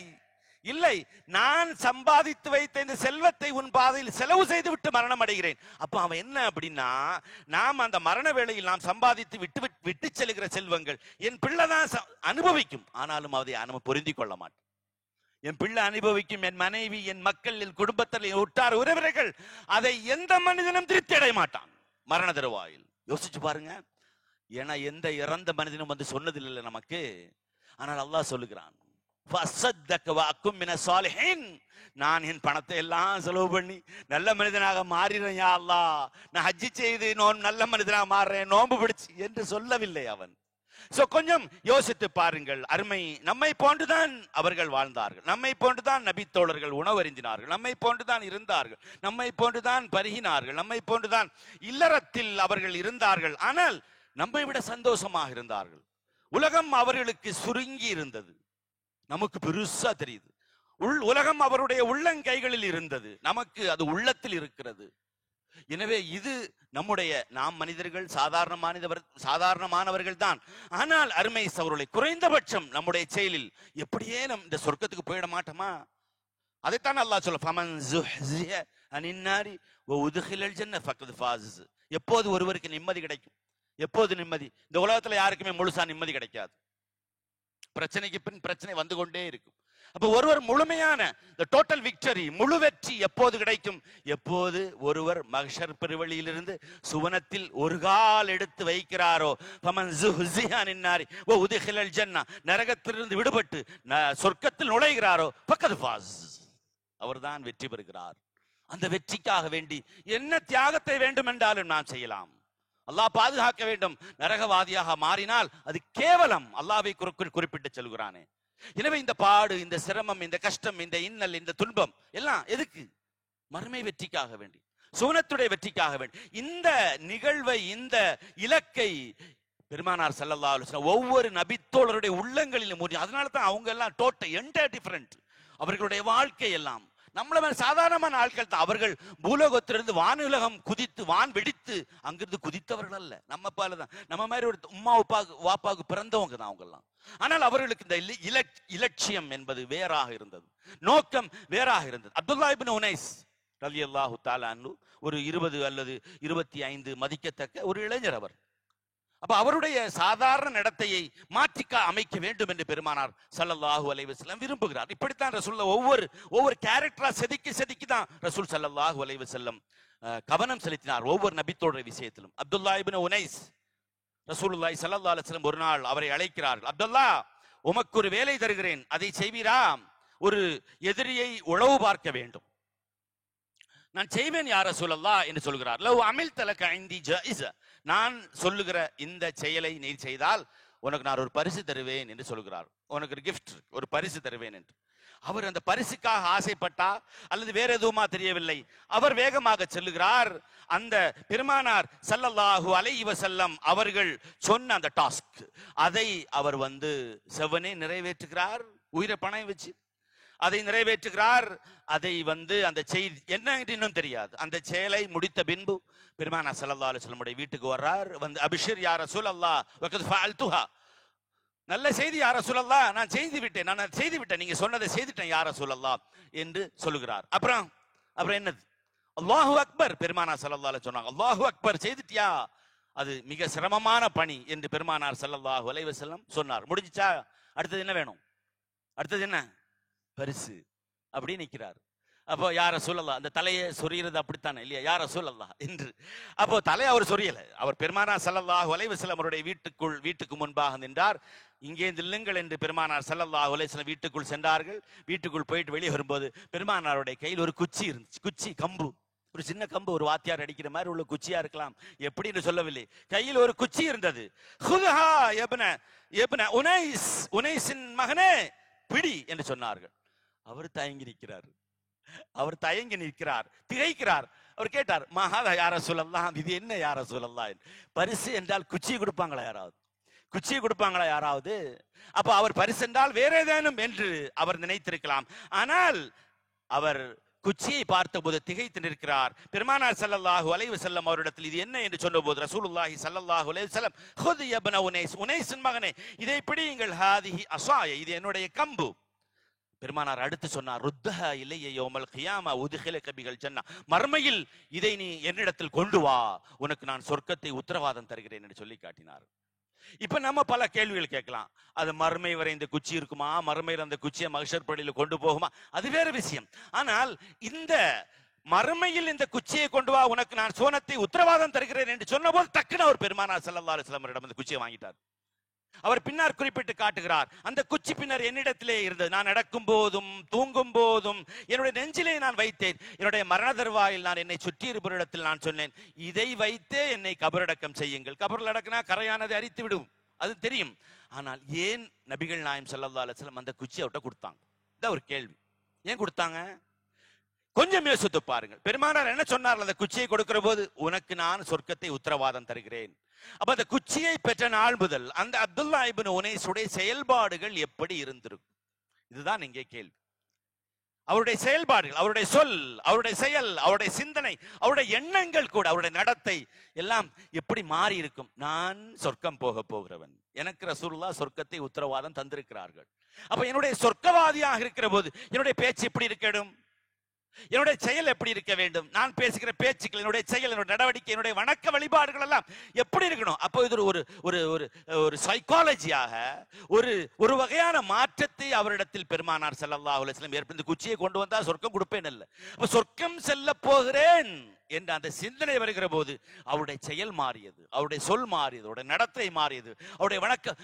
இல்லை, நான் சம்பாதித்து வைத்த இந்த செல்வத்தை உன் பாதையில் செலவு செய்து விட்டு மரணம் அடைகிறேன். அப்ப அவன் என்ன அப்படின்னா, நாம் அந்த மரண வேளையில் நாம் சம்பாதித்து விட்டு செல்கிற செல்வங்கள் என் பிள்ளைதான் அனுபவிக்கும், ஆனாலும் அதை பொருந்தி கொள்ள மாட்டேன். என் பிள்ளை அனுபவிக்கும், என் மனைவி, என் மக்கள், என் குடும்பத்தில் உற்றார் உறவினர்கள், அதை எந்த மனிதனும் திருப்தி அடைய மாட்டான் மரண தருவாயில். யோசிச்சு பாருங்க. ஏன்னா எந்த இறந்த மனிதனும் வந்து சொன்னதில்லை நமக்கு. ஆனால் அல்லாஹ் சொல்லுகிறான், நான் என் பணத்தை எல்லாம் செலவு பண்ணி நல்ல மனிதனாக மாறிறேன் யா அல்லாஹ், நான் ஹஜ்ஜி செய்து நல்ல மனிதனாக மாறுறேன் நோன்பு பிடிச்சு என்று சொல்லவில்லை அவன். சோ கொஞ்சம் யோசித்து பாருங்கள். அருமை நம்மை போன்றுதான் அவர்கள் வாழ்ந்தார்கள், நம்மை போன்றுதான் நபி தோழர்கள் உணவருந்தினார்கள், நம்மை போன்றுதான் இருந்தார்கள், நம்மை போன்றுதான் பருகினார்கள், நம்மை போன்றுதான் இல்லறத்தில் அவர்கள் இருந்தார்கள். ஆனால் நம்மை விட சந்தோஷமாக இருந்தார்கள். உலகம் அவர்களுக்கு சுருங்கி இருந்தது, நமக்கு பெருசா தெரியுது. உலகம் அவருடைய உள்ளங்கைகளில் இருந்தது, நமக்கு அது உள்ளத்தில் இருக்கிறது. எனவே இது நம்முடைய நாம் மனிதர்கள் சாதாரணமானவர்கள் தான். ஆனால் அருமை சகோதரர்களே, குறைந்தபட்சம் நம்முடைய செயலில் எப்படியே நம் இந்த சொர்க்கத்துக்கு போயிட மாட்டோமா? அதைத்தான் அல்லாஹ் சொல்ல, ஃபமன் ஸுஹ்ஸிஹ அனின் நாரி வ உத்கிலல் ஜன்னத ஃபக்கத் ஃபாஸ். எப்போது ஒருவருக்கு நிம்மதி கிடைக்கும்? எப்போது நிம்மதி? இந்த உலகத்துல யாருக்குமே முழுசா நிம்மதி கிடைக்காது. பிரச்சனைக்கு பின் பிரச்சனை வந்து கொண்டே இருக்கும். அப்ப ஒருவர் முழுமையான டோட்டல் விக்டரி, முழு வெற்றி எப்போது கிடைக்கும்? எப்போது ஒருவர் மஹ்ஷர் பெருவழியிலிருந்து சுவனத்தில் ஒரு கால் எடுத்து வைக்கிறாரோ, ஃபமன் ஸுஹ்ஸிஹ அனின் நாரி வ உத்கிலல் ஜன்னத, நரகத்திலிருந்து விடுபட்டு சொர்க்கத்தில் நுழைகிறாரோ, ஃபக்கத் ஃபாஸ், அவர்தான் வெற்றி பெறுகிறார். அந்த வெற்றிக்காக வேண்டி என்ன தியாகத்தை வேண்டும் என்றாலும் நாம் செய்யலாம். அல்லாஹ் பாதுகாக்க வேண்டும். நரகவாதியாக மாறினால் அது கேவலம். அல்லாஹ்வை குறிப்பிட்டு சொல்கிறானே. எனவே இந்த பாடு, இந்த சிரமம், இந்த கஷ்டம், இந்த இன்னல், இந்த துன்பம் எல்லாம் எதுக்கு? மறுமை வெற்றிக்காக வேண்டி, சுவனத்துடைய வெற்றிக்காக வேண்டி. இந்த நிகழ்வை, இந்த இலக்கை பெருமானார் ஸல்லல்லாஹு அலைஹி வஸல்லம் ஒவ்வொரு நபித்தோழருடைய உள்ளங்களிலும் ஊறி. அதனால தான் அவங்க எல்லாம் டோட்டல் என்டையர் டிஃபரண்ட். அவர்களுடைய வாழ்க்கை எல்லாம் நம்மள சாதாரணமான ஆட்கள் தான். அவர்கள் பூலோகத்திலிருந்து வானுலகம் குதித்து, வான் வெடித்து அங்கிருந்து குதித்தவர்கள் அல்ல. நம்ம பாலதான், நம்ம மாதிரி ஒரு உம்மா வாப்பாவுக்கு பிறந்தவங்க தான் அவங்க எல்லாம். ஆனால் அவர்களுக்கு இந்த இலட்சியம் என்பது வேறாக இருந்தது, நோக்கம் வேறாக இருந்தது. அப்துல்லா இப்னு உனைஸ் ரலியல்லாஹு தஆலா அன்ஹு ஒரு 20 அல்லது 25 மதிக்கத்தக்க ஒரு இளைஞர் அவர். அப்ப அவருடைய சாதாரண நடத்தையை மாற்றிக்க அமைக்க வேண்டும் என்று பெருமானார் ஸல்லல்லாஹு அலைஹி வஸல்லம் விரும்புகிறார். இப்படித்தான் ரசூலுல்லாஹ் ஒவ்வொரு கேரக்டரா செதுக்கி தான் ரசூல் ஸல்லல்லாஹு அலைஹி வஸல்லம் கவனம் செலுத்தினார் ஒவ்வொரு நபித்தோட விஷயத்திலும். அப்துல்லா இப்னு உனைஸ் ரசூலுல்லாஹி ஸல்லல்லாஹு அலைஹி வஸல்லம் ஒரு நாள் அவரை அழைக்கிறார்கள். அப்துல்லா, உமக்கு ஒரு வேலை தருகிறேன், அதை செய்வீரா? ஒரு எதிரியை உளவு பார்க்க வேண்டும். நான் செய்வேன் யா ரசூலல்லாஹ் என்று சொல்கிறார். லவ் அமில்த லக இந்தி ஜாயிஸ, நான் சொல்லுகிற இந்த செயலை நீ செய்தால் உனக்கு நான் ஒரு பரிசு தருவேன் என்று சொல்கிறார். உனக்கு ஒரு கிஃப்ட், ஒரு பரிசு தருவேன் என்று. அவர் அந்த பரிசுக்காக ஆசைப்பட்டா அல்லது வேற எதுவுமா தெரியவில்லை, அவர் வேகமாக செல்லுகிறார். அந்த பெருமானார் ஸல்லல்லாஹு அலைஹி வஸல்லம் அவர்கள் சொன்ன அந்த டாஸ்க், அதை அவர் செவனே நிறைவேற்றுகிறார். உயிரை பணம் வச்சு அதை நிறைவேற்றுகிறார். அதை அந்த செய்தி என்ன இன்னும் தெரியாது. அந்த செயலை முடித்த பின்பு பெருமானார் ஸல்லல்லாஹு அலைஹி வஸல்லம் வீட்டுக்கு வர்றார். அபிஷிர் யா ரசூலல்லாஹ் வகத் ஃபஅல்துஹா, நல்ல செய்தி யா ரசூலல்லாஹ், நான் செய்து விட்டேன், நீங்க சொன்னதை செய்துட்டேன் யா ரசூலல்லாஹ் என்று சொல்லுகிறார். அப்புறம் என்னது? அல்லாஹு அக்பர். பெருமானார் ஸல்லல்லாஹு அலைஹி சொன்னாங்க, அல்லாஹு அக்பர், செய்துட்டியா? அது மிக சிரமமான பணி என்று பெருமானார் ஸல்லல்லாஹு அலைஹி வஸல்லம் சொன்னார். முடிஞ்சிச்சா? அடுத்தது என்ன வேணும்? அடுத்தது என்ன? பரிசு. அப்படி நிற்கிறார். அப்போ யார ரசூலல்லாஹ், அந்த தலையை சொறிகிறது அப்படித்தானே இல்லையா, யார ரசூலல்லாஹ் என்று. அப்போ தலை அவர் சொரியல. அவர் பெருமானார் ஸல்லல்லாஹு அலைஹி வஸல்லம் அவருடைய வீட்டுக்கு முன்பாக நின்றார். இங்கே நில்லுங்கள் என்று பெருமானார் ஸல்லல்லாஹு அலைஹி வஸல்லம் வீட்டுக்குள் சென்றார்கள். வீட்டுக்குள் போயிட்டு வெளியே வரும்போது பெருமானாருடைய கையில் ஒரு குச்சி இருந்துச்சு. குச்சி, கம்பு, ஒரு சின்ன கம்பு, ஒரு வாத்தியார் அடிக்கிற மாதிரி உள்ள குச்சியா இருக்கலாம், எப்படின்னு சொல்லவில்லை. கையில் ஒரு குச்சி இருந்தது. ஹுதஹா இப்ன உனைஸ், உனைஸின் மகனே பிடி என்று சொன்னார்கள். அவர் தயங்கி நிற்கிறார், திகைக்கிறார். அவர் கேட்டார், மஹாதா யா ரசூலல்லாஹ், இது என்ன யா ரசூலல்லாஹ்? பரிசு என்றால் குச்சியை கொடுப்பாங்களா யாராவது? குச்சியை கொடுப்பாங்களா யாராவது? அப்ப அவர் பரிசு என்றால் வேற ஏதேனும் என்று அவர் நினைத்திருக்கலாம். ஆனால் அவர் குச்சியை பார்த்தபோது திகைத்து நிற்கிறார். பெருமானார் ஸல்லல்லாஹு அலைஹி வஸல்லம் அவரிடத்தில் இது என்ன என்று சொன்னபோது ரசூலுல்லாஹி ஸல்லல்லாஹு அலைஹி வஸல்லம், ஹுத் யப்ன உனைஸ், உனைஸின் மகனே, இதை பிடியுங்கள், ஹாதிஹி அஸாய, இது என்னுடைய கம்பு. பெருமானார் அடுத்து சொன்னார், ருத்தஹா இலைய யௌமல் கியாமா உத்கிலக பிஹல் ஜன்னah, மர்மையில் இதை நீ என்னிடத்தில் கொண்டு வா, உனக்கு நான் சொர்க்கத்தை உத்தரவாதம் தருகிறேன் என்று சொல்லி காட்டினார். இப்ப நம்ம பல கேள்விகள் கேட்கலாம். அது மறுமை வரை இந்த குச்சி இருக்குமா? மறுமையில் அந்த குச்சியை மஹ்ஷர் பள்ளியில் கொண்டு போகுமா? அது வேற விஷயம். ஆனால் இந்த மறுமையில் இந்த குச்சியை கொண்டு வா, உனக்கு நான் சோனத்தை உத்தரவாதம் தருகிறேன் என்று சொன்ன போது டக்குன்னு அவர் பெருமானார் ஸல்லல்லாஹு அலைஹி வஸல்லம் அந்த குச்சியை வாங்கிட்டார். அவர் பின்னார் குறிப்பிட்டு காட்டுகிறார், அந்த குச்சி பின்னர் என்னிடத்திலே இருந்தது. நான் நடக்கும் போதும் தூங்கும் போதும் என்னுடைய நெஞ்சிலே நான் வைத்தேன். என்னுடைய மரண தருவாயில் நான் என்னை சுற்றி இருப்பவரிடத்தில் நான் சொன்னேன், இதை வைத்தே என்னை கபரடக்கம் செய்யுங்கள். கபரில் அடக்கினா கரையானதை அரித்து விடும், அது தெரியும். ஆனால் ஏன் நபிகள் நாயகம் ஸல்லல்லாஹு அலைஹி வஸல்லம் அந்த குச்சி அவர்கிட்ட கொடுத்தாங்க? இதான் ஒரு கேள்வி. ஏன் கொடுத்தாங்க? கொஞ்சம் யோசித்து பாருங்கள். பெருமானார் என்ன சொன்னார் அந்த குச்சியை கொடுக்கிற போது? உனக்கு நான் சொர்க்கத்தை உத்தரவாதம் தருகிறேன். அப்ப அந்த குச்சியை பெற்ற நாள் முதல் அந்த அப்துல்லா இப்னு உனைஸுடைய செயல்பாடுகள் எப்படி இருந்திருக்கும்? இதுதான் இங்கே கேள்வி. அவருடைய செயல்பாடுகள், அவருடைய சொல், அவருடைய செயல், அவருடைய சிந்தனை, அவருடைய எண்ணங்கள் கூட, அவருடைய நடத்தை எல்லாம் எப்படி மாறி இருக்கும்? நான் சொர்க்கம் போக போகிறவன், எனக்கு ரசூலுல்லாஹ் சொர்க்கத்தை உத்தரவாதம் தந்திருக்கிறார்கள். அப்ப என்னுடைய சொர்க்கவாதியாக இருக்கிற போது என்னுடைய பேச்சு எப்படி இருக்கணும்? என்னுடைய செயல் எப்படி இருக்க வேண்டும்? நான் பேசுகிற பேச்சுக்கள், என்னுடைய செயல், என்னுடைய நடவடிக்கை, என்னுடைய வணக்க வழிபாடுகள் எல்லாம் எப்படி இருக்கணும்? அப்போ இது ஒரு ஒரு ஒரு சைக்காலஜியாக ஒரு வகையான மாற்றத்தை அவரிடத்தில் பெருமானார் ஸல்லல்லாஹு அலைஹி வஸல்லம் ஏற்படுத்தி குச்சியை கொண்டு வந்தா சொர்க்கம் கொடுப்பேன் அல்ல, அப்ப சொர்க்கம் செல்ல போகிறேன் என்ற அந்த சிந்தனை வருகிற போது அவருடைய செயல் மாறியது, அவருடைய சொல் மாறியது, அவருடைய நடத்தை மாறியது, அவருடைய வணக்க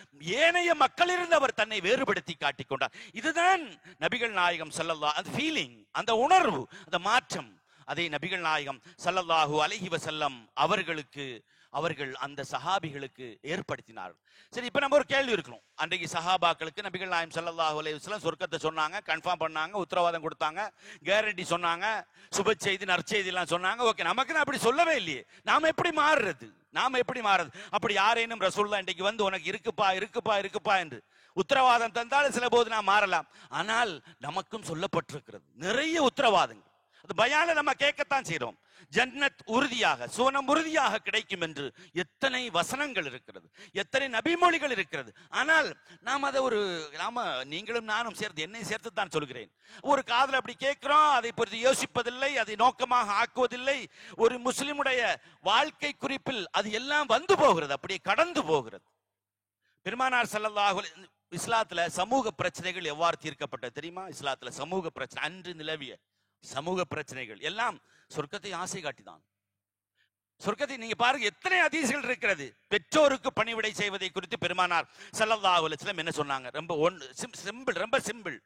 ஏனைய மக்களிலிருந்து அவர் தன்னை வேறுபடுத்தி காட்டிக் கொண்டார். இதுதான் நபிகள் நாயகம் ஸல்லல்லாஹு, அந்த ஃபீலிங், அந்த உணர்வு, அந்த மாற்றம், அதை நபிகள் நாயகம் ஸல்லல்லாஹு அலைஹி வஸல்லம் அவர்கள் அந்த சஹாபிகளுக்கு ஏற்படுத்தினார்கள். சரி, இப்ப நம்ம ஒரு கேள்வி இருக்கணும். அன்றைக்கு சஹாபாக்களுக்கு நபிகள் நாயகம் ஸல்லல்லாஹு அலைஹி வஸல்லம் சொர்க்கத்தை சொன்னாங்க, கன்ஃபார்ம் பண்ணாங்க, உத்தரவாதம் கொடுத்தாங்க, கேரண்டி சொன்னாங்க, சுப செய்தி நற்செய்தி எல்லாம் சொன்னாங்க. ஓகே, நமக்கு அப்படி சொல்லவே இல்லையே. நாம எப்படி மாறுறது? அப்படி யாரேனும் ரசூலுல்லாஹ் இன்றைக்கு வந்து உனக்கு இருக்குப்பா என்று உத்தரவாதம் தந்தாலும் சில போது நாம் மாறலாம். ஆனால் நமக்கும் சொல்லப்பட்டிருக்கிறது நிறைய உத்தரவாதங்கள். அது பயான்ல நம்ம கேட்கத்தான் செய்றோம். ஜன்னத் உறுதியாக, சோனம் உறுதியாக கிடைக்கும் என்று எத்தனை வசனங்கள் இருக்கிறது, எத்தனை நபிமொழிகள் இருக்கிறது. ஆனால் நாம் அதை நீங்களும் நானும் சேர்த்து, என்னை சேர்த்து தான் சொல்கிறேன், ஒரு காதல் அப்படி கேட்கிறோம், அதை பற்றி யோசிப்பதில்லை, அதை நோக்கமாக ஆக்குவதில்லை. ஒரு முஸ்லிமுடைய வாழ்க்கை குறிப்பில் அது எல்லாம் வந்து போகிறது, அப்படியே கடந்து போகிறது. பெருமானார் ஸல்லல்லாஹு அலைஹி இஸ்லாத்துல சமூக பிரச்சனைகள் எவ்வாறு தீர்க்கப்பட்டது தெரியுமா? இஸ்லாத்துல சமூக பிரச்சனை, அன்று நிலவிய சமூக பிரச்சனைகள் எல்லாம் சொர்க்கத்தை ஆசை காட்டிதான். சொர்க்கத்தை நீங்க பாருங்க, எத்தனை ஹதீஸ்கள் இருக்கிறது. பெற்றோருக்கு பணிவிடை செய்வதை குறித்து பெருமானார் ஸல்லல்லாஹு அலைஹி வஸல்லம் என்ன சொன்னாங்க? ரொம்ப சிம்பிள்.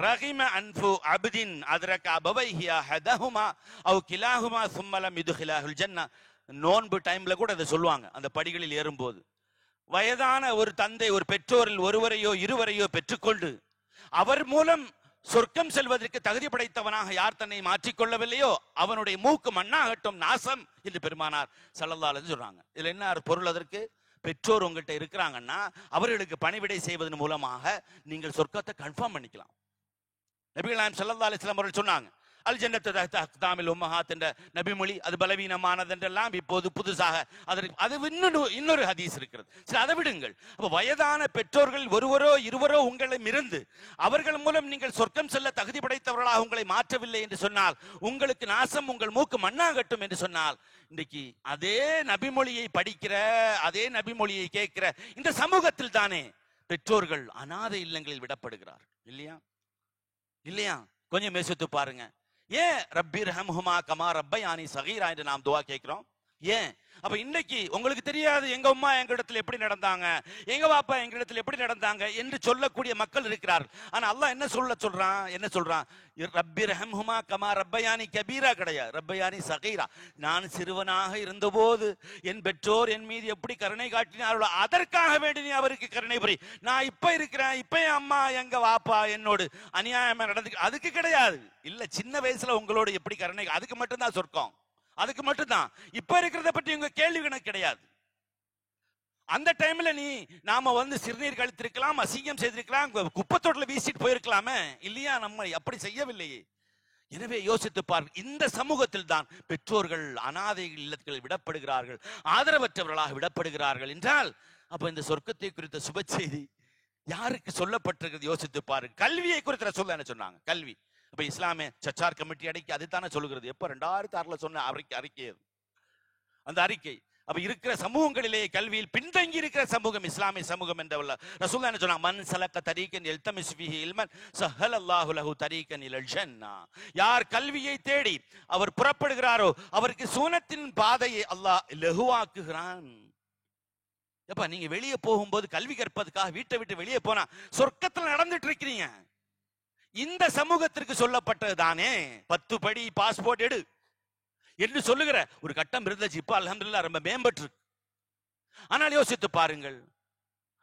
ரஹிம அன்ஃபு அப்தின் அத்ரக அபவைஹி அஹதஹுமா அவ் கிலாஹுமா ஸும்ம லம் யுத்கிலஹுல் ஜன்னah. நோன்பு டைம்ல கூட அதை சொல்லுவாங்க. அந்த படிகளில் ஏறும்போது வயதான ஒரு தந்தை ஒரு பெற்றோரில் ஒருவரையோ இருவரையோ பெற்றுக்கொண்டு அவர் மூலம் சொர்க்கம் செல்வதற்கு தகுதி படைத்தவனாக யார் தன்னை மாற்றிக்கொள்ளவில்லையோ அவனுடைய மூக்கு மண்ணாகட்டும், நாசம் என்று பெருமானார் ஸல்லல்லாஹு அலைஹி சொல்றாங்க. இதுல என்ன பொருள்? அதற்கு பெற்றோர் உங்கள்கிட்ட இருக்கிறாங்கன்னா அவர்களுக்கு பணிவிடை செய்வதன் மூலமாக நீங்கள் சொர்க்கத்தை கன்ஃபார்ம் பண்ணிக்கலாம். நபிகள் நாயகம் ஸல்லல்லாஹு அலைஹி வஸல்லம் அவர்கள் சொன்னாங்க, அல் ஜன்னத்து தஹ்த அக்தாமில் உம்மஹாத் என்ற நபிமொழி அது பலவீனமானது என்றெல்லாம் இப்போது புதுசாக அது இன்னொரு ஹதீஸ் இருக்கிறது. சரி, அதை விடுங்கள். அப்ப வயதான பெற்றோர்கள் ஒருவரோ இருவரோ உங்களிடம் இருந்து அவர்கள் மூலம் நீங்கள் சொர்க்கம் செல்ல தகுதி படைத்தவர்களாக உங்களை மாற்றவில்லை என்று சொன்னால் உங்களுக்கு நாசம், உங்கள் மூக்கு மண்ணாகட்டும் என்று சொன்னால், இன்றைக்கு அதே நபிமொழியை படிக்கிற, அதே நபிமொழியை கேட்கிற இந்த சமூகத்தில் தானே பெற்றோர்கள் அநாதை இல்லங்களில் விடப்படுகிறார்கள். இல்லையா? கொஞ்சம் யோசித்து பாருங்க. ஏன் ரப்பிர்ஹம்ஹுமா கமா ரப்பயானி ஸகீரா என்று நாம் துஆ கேட்கிறோம்? ஏன்? அப்ப இன்னைக்கு உங்களுக்கு தெரியாது எங்க அம்மா எங்க இடத்துல எப்படி நடந்தாங்க, எங்க பாப்பா எங்க இடத்துல எப்படி நடந்தாங்க என்று சொல்லக்கூடிய மக்கள் இருக்கிறார்கள். ஆனா அல்லாஹ் என்ன சொல்றான்? ரப்பிர்ஹம்ஹுமா கமா ரப்பயானி கபீரா கிடையாது, ரப்பயானி ஸகீரா. நான் சிறுவனாக இருந்தபோது என் பெற்றோர் என் மீது எப்படி கருணை காட்டினார்களோ அதற்காக வேண்டி நீ அவருக்கு கருணை புரி. நான் இப்ப இருக்கிறேன், இப்ப என் அம்மா எங்க வாப்பா என்னோடு அநியாயமா நடந்து, அதுக்கு கிடையாது. இல்ல, சின்ன வயசுல உங்களோடு எப்படி கருணை, அதுக்கு மட்டும்தான் சொர்க்கம், அதுக்கு மட்டும்தான். இப்ப இருக்கிறத பற்றி உங்க கேள்வி கணக்கு கிடையாது. அந்த டைம்ல நாம சிறுநீர் கழித்திருக்கலாம், அசிங்கம் செய்திருக்கலாம், குப்பத்தோட்டல வீசிட்டு போயிருக்கலாமே. இல்லையா? நம்ம அப்படி செய்யவில்லையே. எனவே யோசித்து பாருங்கள். இந்த சமூகத்தில் தான் பெற்றோர்கள் அநாதை இல்லத்தில் விடப்படுகிறார்கள், ஆதரவற்றவர்களாக விடப்படுகிறார்கள் என்றால், அப்ப இந்த சொர்க்கத்தை குறித்த சுப செய்தி யாருக்கு சொல்லப்பட்டிருக்கிறது? யோசித்து பாருங்க. கல்வியை குறித்த சொல்ல என்ன சொன்னாங்க? கல்வி. அப்ப இஸ்லாமிய சச்சார் கமிட்டி அடைக்கி அதுதானே சொல்லுகிறது. எப்ப 2006 சொன்ன அறிக்கை, அந்த அறிக்கை அப்ப இருக்கிற சமூகங்களிலே கல்வியில் பின்தங்கி இருக்கிற சமூகம் இஸ்லாமிய சமூகம் என்ற ரசூலுல்லாஹ் என்ன சொன்னாங்க, மன் சலக்க தரீகன் யல்தமிஸ் ஃபீஹி இல்மன் ஸஹலல்லாஹு லஹு தரீகன் இலல் ஜன்னah. யார் கல்வியை தேடி அவர் புறப்படுகிறாரோ அவருக்கு சூனத்தின் பாதையை அல்லாஹ் லகுவாக்குகிறான். எப்ப நீங்க வெளியே போகும்போது கல்வி கற்பதுக்காக வீட்டை விட்டு வெளியே போனா சொர்க்கத்துல நடந்துட்டு இருக்கிறீங்க. இந்த சமூகத்திற்கு சொல்லப்பட்டது தானே 10 படி பாஸ்போர்ட் எடு என்று சொல்லுகிற ஒரு கட்டம் இருந்துச்சு. இப்ப அல்ஹம்துலில்லாஹ் ரொம்ப மேம்பட்டு இருக்கு. ஆனால் யோசித்து பாருங்கள்,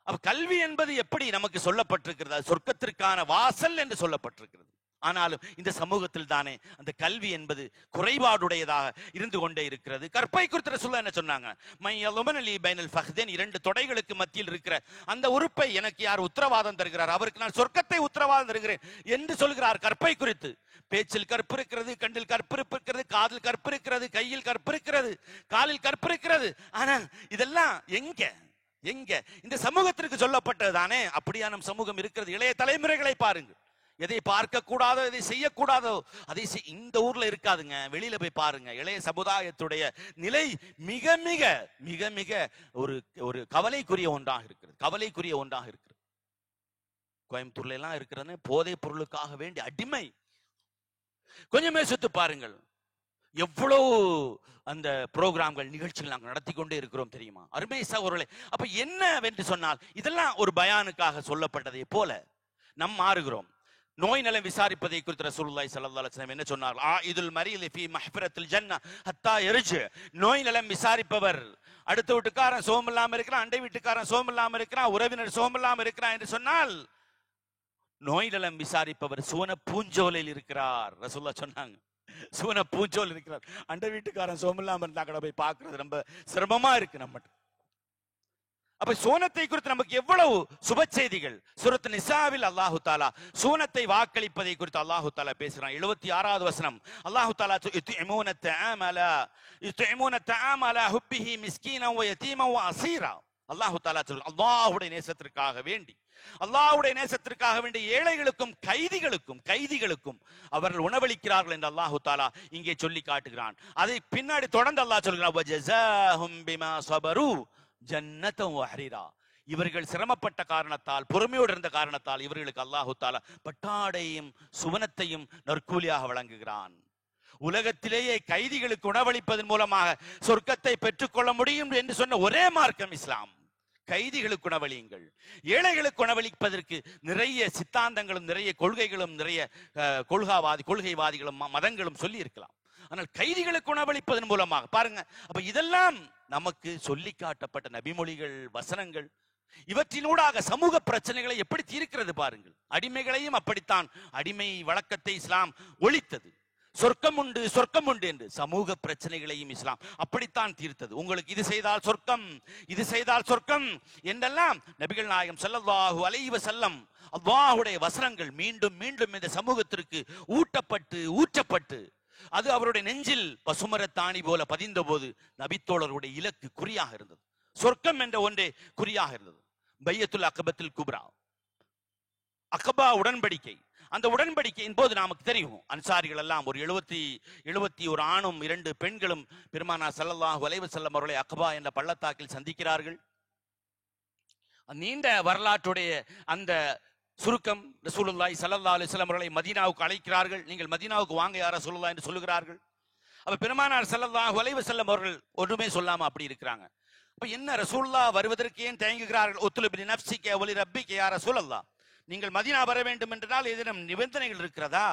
அப்ப கல்வி என்பது எப்படி நமக்கு சொல்லப்பட்டிருக்கிறது? சொர்க்கத்திற்கான வாசல் என்று சொல்லப்பட்டிருக்கிறது. ஆனாலும் இந்த சமூகத்தில் தானே அந்த கல்வி என்பது குறைபாடுடையதாக இருந்து கொண்டே இருக்கிறது. கற்பை குறித்து ரசூலுல்லாஹ் என்ன சொன்னாங்க, மையலுமனலி பைனல் ஃபஹ்தைன், 2 தொடைகளுக்கு மத்தியில் இருக்கிற அந்த உறுப்பை எனக்கு யார் உத்தரவாதம் தருகிறார் அவருக்கு நான் சொர்க்கத்தை உத்தரவாதம் தருகிறேன் என்று சொல்கிறார். கற்பை குறித்து பேச்சில் கற்பு இருக்கிறது, கண்ணில் கற்பு இருக்கிறது, காதில் கற்பு இருக்கிறது, கையில் கற்பு இருக்கிறது, காலில் கற்பு இருக்கிறது. ஆனா இதெல்லாம் எங்க எங்க இந்த சமூகத்திற்கு சொல்லப்பட்டது தானே. அப்படியா நம் சமூகம் இருக்கிறது? இளைய தலைமுறைகளை பாருங்கள், எதை பார்க்க கூடாதோ எதை செய்யக்கூடாதோ அதை இந்த ஊர்ல இருக்காதுங்க. வெளியில போய் பாருங்க, இளைய சமுதாயத்துடைய நிலை மிக மிக மிக மிக ஒரு கவலைக்குரிய ஒன்றாக இருக்கிறது. கவலைக்குரிய ஒன்றாக இருக்கிறது. கோயம்புத்தூர்ல எல்லாம் இருக்கிறது போதைப் பொருளுக்காக வேண்டி அடிமை. கொஞ்சமே சுத்து பாருங்கள், எவ்வளவு அந்த புரோகிராம்கள் நிகழ்ச்சிகள் நாங்கள் நடத்தி கொண்டே இருக்கிறோம் தெரியுமா அருமை சகோதரர்களே. அப்ப என்னவென்று சொன்னால் இதெல்லாம் ஒரு பயானுக்காக சொல்லப்பட்டதை போல நம் மாறுகிறோம். நோய் நலம் விசாரிப்பதை குறித்து ரசூலுல்லாஹி ஸல்லல்லாஹு அலைஹி வஸல்லம் என்ன சொன்னார், ஆஇதுல் மரீலி ஃபீ மஹ்ஃபிரத்தில் ஜன்னah ஹத்தா யர்ஜி. நோய் நலம் விசாரிப்பவர், அடுத்த வீட்டுக்காரன் சோமில்லாம இருக்கிறான், அண்டை வீட்டுக்காரன் சோமில்லாம இருக்கிறான், உறவினர் சோமில்லாம இருக்கிறான் என்று சொன்னால் நோய் நலம் விசாரிப்பவர் சுவன பூஞ்சோலையில் இருக்கிறார். ரசூலுல்லாஹ் சொன்னாங்க, சுவன பூஞ்சோல் இருக்கிறார். அண்டை வீட்டுக்காரன் சோமில்லாம இருந்தா கூட போய் பார்க்கிறது ரொம்ப சிரமமா இருக்கு நம்மகிட்ட. அப்ப சூனத்தை குறித்து நமக்கு எவ்வளவு சுப செய்திகள். சூரத் நிசாவில் அல்லாஹு தாலா சூனத்தை வாக்களிப்பதை குறித்து அல்லாஹு தாலா பேசுறான். 76வது வசனம் அல்லாஹு தாலா யுத்இமூன தஆம அலா ஹுப்பிஹி மிஸ்கீனன் வ யதீமன் வ அஸீரா. அல்லாஹு தாலா சொல்றான், அல்லாஹ்வுடைய நேசத்திற்காக வேண்டி, அல்லாஹ்வுடைய நேசத்திற்காக வேண்டி ஏழைகளுக்கும் கைதிகளுக்கும் அவர்கள் உணவளிக்கிறார்கள் என்று அல்லாஹு தாலா இங்கே சொல்லி காட்டுகிறான். அதை பின்னாடி தொடர்ந்து அல்லாஹ் சொல்கிறான், வஜஸாஹும் பிமா ஸபரு ஜன்னத்தன் வ ஹரீரா. இவர்கள் சிரமப்பட்ட காரணத்தால், பொறுமையோடு இருந்த காரணத்தால் இவர்களுக்கு அல்லாஹு தாலா பட்டாடையும் சுவனத்தையும் நற்கூலியாக வழங்குகிறான். உலகத்திலேயே கைதிகளுக்கு உணவளிப்பதன் மூலமாக சொர்க்கத்தை பெற்றுக்கொள்ள முடியும் என்று சொன்ன ஒரே மார்க்கம் இஸ்லாம். கைதிகளுக்கு உணவளியுங்கள். ஏழைகளுக்கு உணவளிப்பதற்கு நிறைய சித்தாந்தங்களும் நிறைய கொள்கைகளும் நிறைய கொள்கைவாதிகளும் மதங்களும் சொல்லி இருக்கலாம். ஆனால் கைதிகளுக்கு உணவளிப்பதன் மூலமாக பாருங்க, அப்ப இதெல்லாம் நமக்கு சொல்லி காட்டப்பட்ட நபிமொழிகள், வசனங்கள். இவற்றினூடாக சமூக பிரச்சனைகளை எப்படி தீர்க்கிறது பாருங்கள். அடிமைகளையும் அப்படித்தான், அடிமை வழக்கத்தை இஸ்லாம் ஒழித்தது. சொர்க்கம் உண்டு என்று சமூக பிரச்சனைகளையும் இஸ்லாம் அப்படித்தான் தீர்த்தது. உங்களுக்கு இது செய்தால் சொர்க்கம், இது செய்தால் சொர்க்கம் என்றெல்லாம் நபிகள் நாயகம் ஸல்லல்லாஹு அலைஹி வஸல்லம் அல்லாஹ்வுடைய வசனங்கள் மீண்டும் மீண்டும் இந்த சமூகத்திற்கு ஊற்றப்பட்டு அது அவருடைய நெஞ்சில் பசுமரத்தாணி போல பதிந்த போது நபித்தோழருடைய இலக்கு குறியாக இருந்தது. சொர்க்கம் என்ற ஒன்றே குறியாக இருந்தது. பையத்துல் அகபத்துல் குப்ரா, அகபா உடன்படிக்கை. அந்த உடன்படிக்கையின் போது நமக்கு தெரியும், அன்சாரிகள் எல்லாம் ஒரு 71 ஆணும் 2 பெண்களும் பெருமானார் ஸல்லல்லாஹு அலைஹி வஸல்லம் அவர்களை அகபா என்ற பள்ளத்தாக்கில் சந்திக்கிறார்கள். நீண்ட வரலாற்றுடைய அந்த சுருக்கம், ரசூலுல்லாஹி ஸல்லல்லாஹு அலைஹி வஸல்லம் அவர்களை மதீனாவுக்கு அழைக்கிறார்கள். நீங்கள் மதீனாவுக்கு வாங்க யா ரசூலுல்லாஹ் என்று சொல்லுகிறார்கள். அப்ப பெருமானார் ஸல்லல்லாஹு அலைஹி வஸல்லம் அவர்கள் ஒன்றுமே சொல்லாம அப்படி இருக்கிறாங்க. அப்ப என்ன ரசூலுல்லாஹ் வருவதற்கு ஏன் தயங்குகிறார்கள்? உத்லுப் லிநஃப்ஸிக வ லிரப்பிக யா ரசூலல்லாஹ், நீங்கள் மதீனா வர வேண்டும் என்றால் ஏதேனும் நிபந்தனைகள் இருக்கிறதா,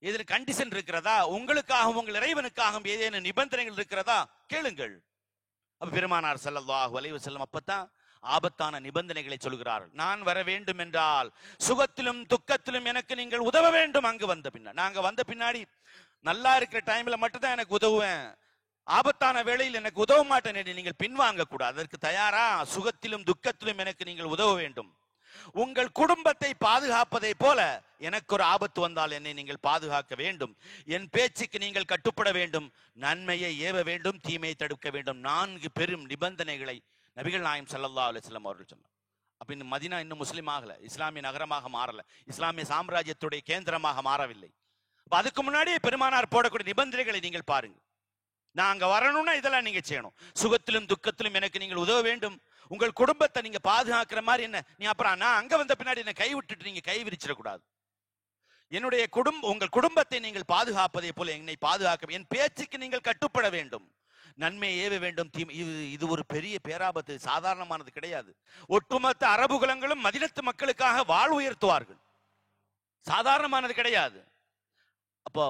ஏதேனும் கண்டிஷன் இருக்கிறதா, உங்களுக்காகவும் உங்கள் இறைவனுக்காகவும் ஏதேனும் நிபந்தனைகள் இருக்கிறதா கேளுங்கள். அப்ப பெருமானார் ஸல்லல்லாஹு அலைஹி வஸல்லம் அப்பதான் ஆபத்தான நிபந்தனைகளை சொல்கிறார்கள். நான் வர வேண்டும் என்றால் சுகத்திலும் துக்கத்திலும் எனக்கு நீங்கள் உதவ வேண்டும். அங்கு வந்த பின்னாடி, நாங்க வந்த பின்னாடி நல்லா இருக்கிற டைம்ல மட்டும்தான் எனக்கு உதவுவேன், ஆபத்தான வேளையில் எனக்கு உதவ மாட்டேன் என்று நீங்கள் பின்வாங்க கூடாது. அதற்கு தயாரா? சுகத்திலும் துக்கத்திலும் எனக்கு நீங்கள் உதவ வேண்டும். உங்கள் குடும்பத்தை பாதுகாப்பதை போல எனக்கு ஒரு ஆபத்து வந்தால் என்னை நீங்கள் பாதுகாக்க வேண்டும். என் பேச்சுக்கு நீங்கள் கட்டுப்பட வேண்டும். நன்மையை ஏவ வேண்டும், தீமையை தடுக்க வேண்டும். 4 பெரும் நிபந்தனைகளை நபிகள் நாயகம் ஸல்லல்லாஹு அலைஹி வஸல்லம் அவர்கள் சொன்னார். அப்ப இந்த மதீனா இன்னும் முஸ்லிம் ஆகல, இஸ்லாமிய நகரமாக மாறல, இஸ்லாமிய சாம்ராஜ்யத்துடைய கேந்திரமாக மாறவில்லை. அதுக்கு முன்னாடியே பெருமானார் போடக்கூடிய நிபந்தனைகளை நீங்கள் பாருங்க. நான் அங்க வரணும்னா இதெல்லாம் நீங்க செய்யணும். சுகத்திலும் துக்கத்திலும் எனக்கு நீங்கள் உதவ வேண்டும். உங்கள் குடும்பத்தை நீங்க பாதுகாக்கிற மாதிரி என்ன, நீ அப்புறம் நான் அங்க வந்த பின்னாடி என்ன கை விட்டுட்டு நீங்க கை விரிச்சிடக்கூடாது. என்னுடைய உங்கள் குடும்பத்தை நீங்கள் பாதுகாப்பதை போல என்னை பாதுகாக்க, என் பேச்சுக்கு நீங்கள் கட்டுப்பட வேண்டும், நன்மை ஏவ வேண்டும். இது ஒரு பெரிய பேராபத்து, சாதாரணமானது கிடையாது. ஒட்டுமொத்த அரபு குலங்களும் மதீனத்து மக்களுக்காக வாழ் உயர்த்துவார்கள், சாதாரணமானது கிடையாது. அப்போ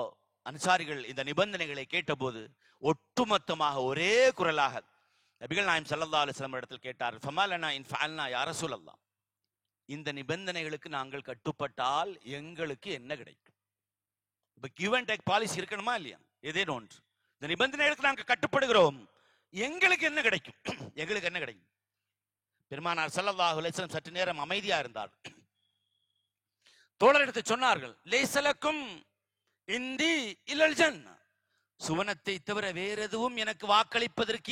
அன்சாரிகள் இந்த நிபந்தனைகளை கேட்டபோது ஒட்டுமொத்தமாக ஒரே குரலாக நபிகள் நாயகம் ஸல்லல்லாஹு அலைஹி வஸல்லம் இடத்தில் கேட்டார், ஃபமலனா இன் ஃபஅல்னா யா ரசூலல்லாஹ், இந்த நிபந்தனைகளுக்கு நாங்கள் கட்டுப்பட்டால் எங்களுக்கு என்ன கிடைக்கும்? இப்ப கிவ் அண்ட் டேக் பாலிசி இருக்கணுமா இல்லையா? ஏதேனும் ஒன்று. இந்த நிபந்தனைகளுக்கு நாங்கள் கட்டுப்படுகிறோம், எங்களுக்கு என்ன கிடைக்கும்? எங்களுக்கு என்ன கிடைக்கும்? பெருமானார் ஸல்லல்லாஹு அலைஹி வஸல்லம் சற்று நேரம் அமைதியா இருந்தார். தோழரிடத்தை சொன்னார்கள், லைஸலக்கும் இந்தி இல்லல் ஜன்னah, சுவனத்தை தவிர வேற எதுவும் எனக்கு வாக்களிப்பதற்கு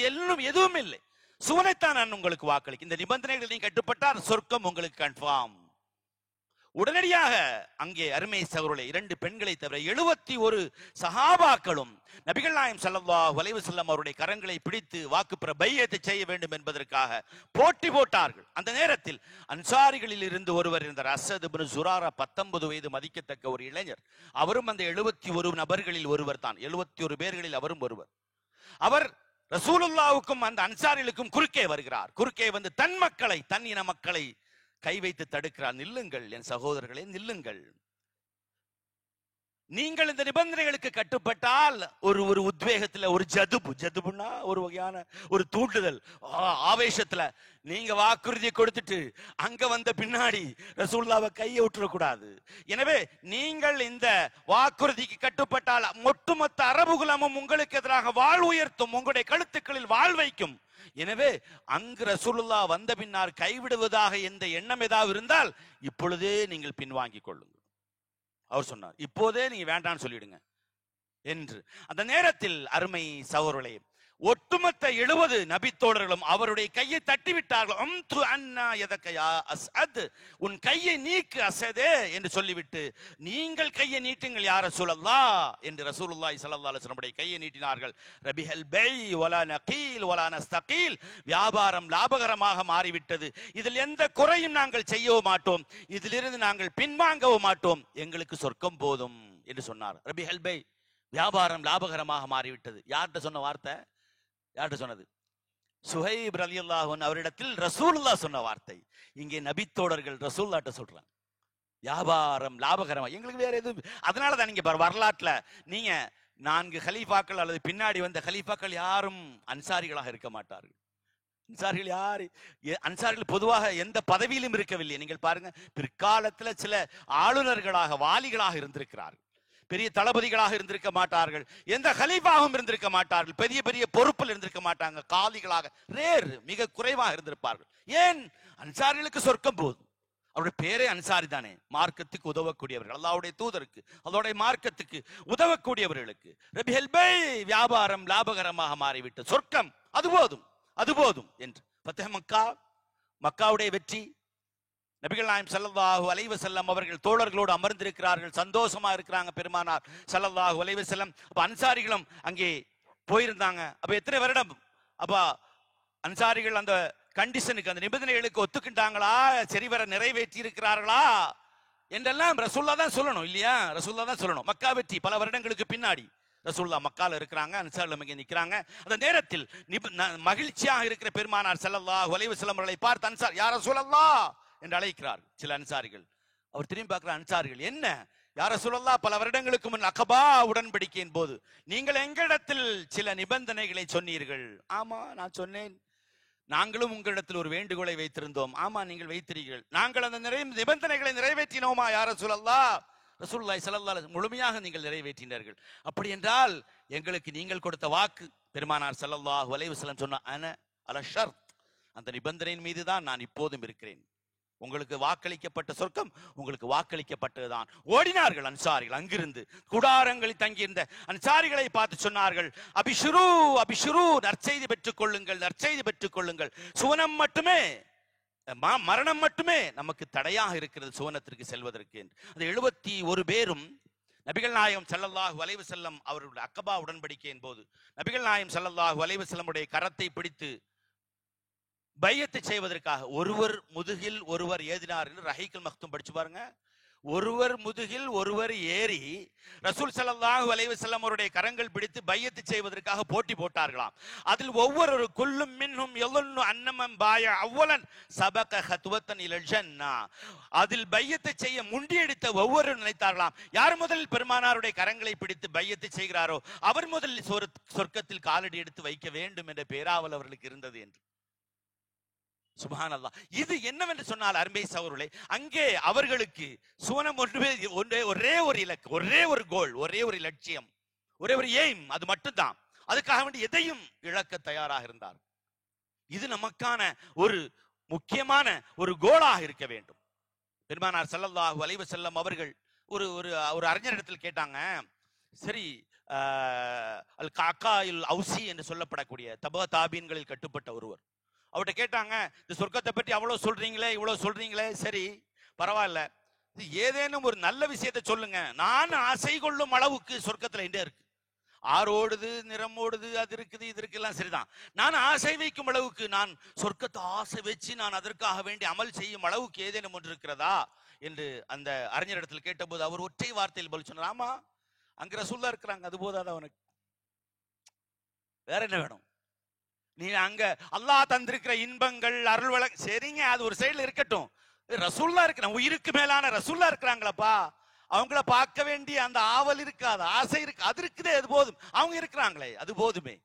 எதுவும் இல்லை, சுவனைத்தான் நான் உங்களுக்கு வாக்களிக்க. இந்த நிபந்தனைகள் நீங்க கட்டுப்பட்டால் சொர்க்கம் உங்களுக்கு கன்ஃபார்ம். உடனடியாக அங்கே அருமை சகோதரர்களே, 2 பெண்களை தவிர 71 சஹாபாக்களும் நபிகள் நாயகம் ஸல்லல்லாஹு அலைஹி வஸல்லம் அவருடைய கரங்களை பிடித்து வாக்கு பையத்தை செய்ய வேண்டும் என்பதற்காக போட்டி போட்டார்கள். அந்த நேரத்தில் அன்சாரிகளில் இருந்து ஒருவர் இருந்தார், அஸத் இப்னு ஸுராரா, 19 வயது மதிக்கத்தக்க ஒரு இளைஞர். அவரும் அந்த 71 நபர்களில் ஒருவர் தான், 71 பேர்களில் அவரும் ஒருவர். அவர் ரசூலுல்லாஹ்வுக்கும் அந்த அன்சாரிகளுக்கும் குறுக்கே வருகிறார். குறுக்கே வந்து தன் மக்களை, தன் இன மக்களை கை வைத்து தடுக்கிறார். நில்லுங்கள் என் சகோதரர்களே, நில்லுங்கள். நீங்கள் இந்த நிபந்தனைகளுக்கு கட்டுப்பட்டால் ஒரு உத்வேகத்துல, ஒரு ஜதுபுன்னா ஒரு வகையான ஒரு தூண்டுதல், ஆவேசத்துல நீங்க வாக்குறுதியை கொடுத்துட்டு அங்க வந்த பின்னாடி ரசூலுல்லாஹ்வை கையை விட்டுறக்கூடாது. எனவே நீங்கள் இந்த வாக்குறுதிக்கு கட்டுப்பட்டால் ஒட்டுமொத்த அரபு குலமும் உங்களுக்கு எதிராக வாழ் உயர்த்தும், உங்களுடைய கழுத்துக்களில் வாழ் வைக்கும். எனவே அங்கு ரசூலுல்லாஹ் வந்த பின்னால் கைவிடுவதாக எந்த எண்ணம் ஏதாவது இருந்தால் இப்பொழுதே நீங்கள் பின்வாங்கிக் கொள்ளுங்கள். அவர் சொன்னார், இப்போதே நீங்க வேண்டான்னு சொல்லிடுங்க என்று. அந்த நேரத்தில் அருமை சகோதரர்களே, ஒட்டுமொத்த 70 நபித்தோழர்களும் அவருடைய கையை தட்டி விட்டார்கள். உன் கையை நீக்கு அஸதே என்று சொல்லிவிட்டு, நீங்கள் கையை நீட்டுங்கள் யா ரசூலல்லாஹ் என்று ரசூலுல்லாஹி ஸல்லல்லாஹு அலைஹி வஸல்லம் கையை நீட்டினார்கள். ரபிஹல் பை வலா நகீல் வலா நஸ்தகீல், வியாபாரம் லாபகரமாக மாறிவிட்டது, இதில் எந்த குறையும் நாங்கள் செய்யவும் மாட்டோம், இதிலிருந்து நாங்கள் பின்வாங்கவும் மாட்டோம், எங்களுக்கு சொர்க்கம் போதும் என்று சொன்னார். ரபிஹல் பை, வியாபாரம் லாபகரமாக மாறிவிட்டது. யார்கிட்ட சொன்ன வார்த்தை? யார்கிட்ட சொன்னது? சுஹைப் ரலியல்லாஹு அன்ஹு அவரிடத்தில் ரசூலுல்லாஹ் சொன்ன வார்த்தை. இங்கே நபித்தோழர்கள் ரசூலுல்லாஹ்ட்ட சொல்றாங்க, வியாபாரம் லாபகரமா, எங்களுக்கு வேற எதுவும். அதனாலதான் நீங்க வரலாற்றுல நீங்க 4 கலீஃபாக்கள் அல்லது பின்னாடி வந்த கலீஃபாக்கள் யாரும் அன்சாரிகளாக இருக்க மாட்டார்கள். அன்சாரிகள் யாரு? அன்சாரிகள் பொதுவாக எந்த பதவியிலும் இருக்கவில்லை. நீங்கள் பாருங்க, பிற்காலத்துல சில ஆளுநர்களாக, வாலிகளாக இருந்திருக்கிறார்கள், பெரிய தளபதிகளாக இருந்திருக்க மாட்டார்கள், எந்த கலீஃபாவும் இருந்திருக்க மாட்டார்கள், பெரிய பெரிய பொறுப்பில் இருந்திருக்க மாட்டாங்க, காலிகளாக ரேர், மிக குறைவாக இருந்திருப்பார்கள். ஏன்? அன்சாரிகளுக்கு சொர்க்கம் போதும். அவருடைய பேரே அன்சாரி தானே, மார்க்கத்துக்கு உதவக்கூடியவர்கள், அல்லாஹ்வுடைய தூதருக்கு, அல்லாஹ்வுடைய மார்க்கத்துக்கு உதவக்கூடியவர்களுக்கு. ரபிஹல் பை, வியாபாரம் லாபகரமாக மாறிவிட்டு சொர்க்கம் அது போதும், அது போதும் என்று. ஃபத்ஹ் மக்கா, மக்காவுடைய வெற்றி. நபிகள் நாயகம் ஸல்லல்லாஹு அலைஹி வஸல்லம் அவர்கள் தோழர்களோடு அமர்ந்திருக்கிறார்கள், சந்தோஷமா இருக்கிறாங்க பெருமானார் ஸல்லல்லாஹு அலைஹி வஸல்லம். அப்ப அன்சாரிகளும் அங்கே போயிருந்தாங்க. அப்ப எத்தனை வருடம் அப்ப அன்சாரிகள் அந்த கண்டிஷனுக்கு, அந்த நிபந்தனைகளுக்கு ஒத்துக்கிட்டாங்களா, சரிவர நிறைவேற்றி இருக்கிறார்களா என்றெல்லாம் ரசூலுல்லாஹ் தான் சொல்லணும் இல்லையா? ரசூலுல்லாஹ் தான் சொல்லணும். மக்கா வெற்றி பல வருடங்களுக்கு பின்னாடி ரசூலுல்லாஹ் மக்கால இருக்கிறாங்க, அன்சாரிகள் இங்கே நிற்கிறாங்க. அந்த நேரத்தில் மகிழ்ச்சியாக இருக்கிற பெருமானார் ஸல்லல்லாஹு அலைஹி வஸல்லம் அவர்களை பார்த்து அன்சார், யா ரசூலல்லாஹ் என்று அழைக்கிறார் சில அன்சாரிகள். அவர் திரும்பி பார்க்கிற அன்சாரிகள், என்ன யா ரசூலல்லாஹ், பல வருடங்களுக்கு முன் அகபா உடன்படிக்கையின் போது நீங்கள் எங்களிடத்தில் சில நிபந்தனைகளை சொன்னீர்கள். ஆமா நான் சொன்னேன், நாங்களும் உங்களிடத்தில் ஒரு வேண்டுகோளை வைத்திருந்தோம். ஆமா நீங்கள் வைத்திருக்கிறீர்கள், நாங்கள் அந்த நிபந்தனைகளை நிறைவேற்றினோமா யா ரசூலல்லாஹ்? ரசூலுல்லாஹி ஸல்லல்லாஹு அலைஹி வஸல்லம் முழுமையாக நீங்கள் நிறைவேற்றினீர்கள். அப்படி என்றால் எங்களுக்கு நீங்கள் கொடுத்த வாக்கு, பெருமானார் ஸல்லல்லாஹு அலைஹி வஸல்லம் சொன்ன அன அல ஷர்த், அந்த நிபந்தனையின் மீது தான் நான் இப்போதும் இருக்கிறேன். உங்களுக்கு வாக்களிக்கப்பட்ட சொர்க்கம் உங்களுக்கு வாக்களிக்கப்பட்டதுதான். ஓடினார்கள் அன்சாரிகள். அங்கிருந்து குடாரங்களில் தங்கியிருந்த அன்சாரிகளை பார்த்து சொன்னார்கள், அபிஷுரு அபிஷுரு, நற்செய்தி பெற்றுக் கொள்ளுங்கள், நற்செய்தி பெற்றுக் கொள்ளுங்கள். சுவனம் மட்டுமே, மரணம் மட்டுமே நமக்கு தடையாக இருக்கிறது சுவனத்திற்கு செல்வதற்கு என்று. அந்த 71 பேரும் நபிகள் நாயகம் ஸல்லல்லாஹு அலைஹி வஸல்லம் அவர்களுடைய அக்கபா உடன்படிக்கையின் போது நபிகள் நாயகம் ஸல்லல்லாஹு அலைஹி வஸல்லமுடைய கரத்தை பிடித்து பையத்தை செய்வதற்காக ஒருவர் முதுகில் ஒருவர் ஏதினார் என்று ரஹீக்குல் மக்தூம் படிச்சு பாருங்க. ஒருவர் முதுகில் ஒருவர் ஏறி ரசூல் ஸல்லல்லாஹு அலைஹி வஸல்லம் அவருடைய கரங்கள் பிடித்து பையத்து செய்வதற்காக போட்டி போட்டார்களாம். அதில் ஒவ்வொரு குல்லும் மின்ஹும் யظن அன்னமன் பாய அவ்வலன் சபக ஹத்வத்தன் இலல் ஜன்னா. அதில் பையத்தை செய்ய முண்டியடித்த ஒவ்வொரு நினைத்தார்களாம், யார் முதலில் பெருமானாருடைய கரங்களை பிடித்து பையத்தை செய்கிறாரோ அவர் முதலில் சொர்க்கத்தில் காலடி எடுத்து வைக்க வேண்டும் என்ற பேராவல் அவர்களுக்கு இருந்தது என்று. சுப்ஹானல்லாஹ். இது என்னவென்று சொன்னால் அருமை சகோதரர்களே, அங்கே அவர்களுக்கு சுவனம் ஒரே ஒரு இலக்கு, ஒரே ஒரு கோல், ஒரே ஒரு லட்சியம், ஒரே ஒரு எய்ம், அது மட்டும்தான். அதுக்காக வேண்டி எதையும் இழக்க தயாராக இருந்தார். இது நமக்கான ஒரு முக்கியமான ஒரு கோலாக இருக்க வேண்டும். பெருமானார் ஸல்லல்லாஹு அலைஹி வஸல்லம் அவர்கள் ஒரு அறிஞரிடத்தில் கேட்டாங்க, சரி அல் காக்காயில் அவுசி என்று சொல்லப்படக்கூடிய தபா தாபீன்களில் கட்டுப்பட்ட ஒருவர் அவர்கிட்ட கேட்டாங்க, இந்த சொர்க்கத்தை பற்றி அவ்வளவு சொல்றீங்களே, இவ்வளவு சொல்றீங்களே, சரி பரவாயில்ல, ஏதேனும் ஒரு நல்ல விஷயத்தை சொல்லுங்க, நான் ஆசை கொள்ளும் அளவுக்கு சொர்க்கத்துல என்ன இருக்கு? ஆறோடுது, நிறமோடுது, அது இருக்குது, இது இருக்கு, எல்லாம் சரிதான். நான் ஆசை வைக்கும் அளவுக்கு, நான் சொர்க்கத்தை ஆசை வச்சு நான் அதற்காக வேண்டி அமல் செய்யும் அளவுக்கு ஏதேனும் ஒன்று இருக்கிறதா என்று அந்த அறிஞரிடத்தில் கேட்டபோது அவர் ஒற்றை வார்த்தையில் பதில் சொன்னார், ஆமா அங்க ரசூலுல்லாஹ் இருக்கிறாங்க, அது போதாதான் அவனுக்கு, வேற என்ன வேணும்? நீ அங்க அல்லாஹ் தந்திருக்கிற இன்பங்கள் அருள் வள சரிங்க, அது ஒரு சைடுல இருக்கட்டும், ரசூலுல்லாஹ் இருக்கிறாங்க, உயிருக்கு மேலான ரசூலுல்லாஹ் இருக்கிறாங்களப்பா, அவங்கள பார்க்க வேண்டிய அந்த ஆவல் இருக்காது, ஆசை இருக்கு, அது இருக்குதே, அது போதும், அவங்க இருக்கிறாங்களே அது போதுமே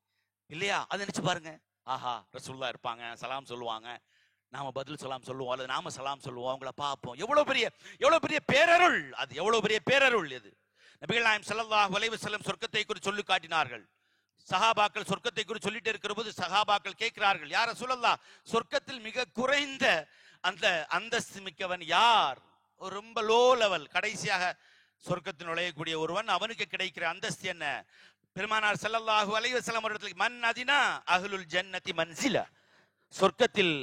இல்லையா? அதை நினைச்சு பாருங்க, ஆஹா ரசூலுல்லாஹ் இருப்பாங்க, சலாம் சொல்லுவாங்க, நாம பதில் சலாம் சொல்லுவோம், அல்லது நாம சலாம் சொல்லுவோம், அவங்கள பார்ப்போம், எவ்வளவு பெரிய பேரருள், அது எவ்வளவு பெரிய பேரருள். இது நபிகள் நாயகம் ஸல்லல்லாஹு அலைஹி வஸல்லம் சொர்க்கத்தை குறித்து சொல்லி காட்டினார்கள். சஹாபாக்கள் சொர்க்கத்தை குறித்து சொல்லிட்டு இருக்கிற போது சஹாபாக்கள் கேட்கிறார்கள், யார் ரசூலல்லாஹ், சொர்க்கத்தில் மிக குறைந்த அந்த அந்தஸ்து மிக்கவன் யார்? ரொம்ப லோ லெவல், கடைசியாக சொர்க்கத்தில் நுழையக்கூடிய ஒருவன், அவனுக்கு கிடைக்கிற அந்தஸ்து என்ன? பெருமானார் ஸல்லல்லாஹு அலைஹி வஸல்லம் அவர்கள் மன் அதினா அஹ்லுல் ஜன்னதி மன்சிலா, சொர்க்கத்தில்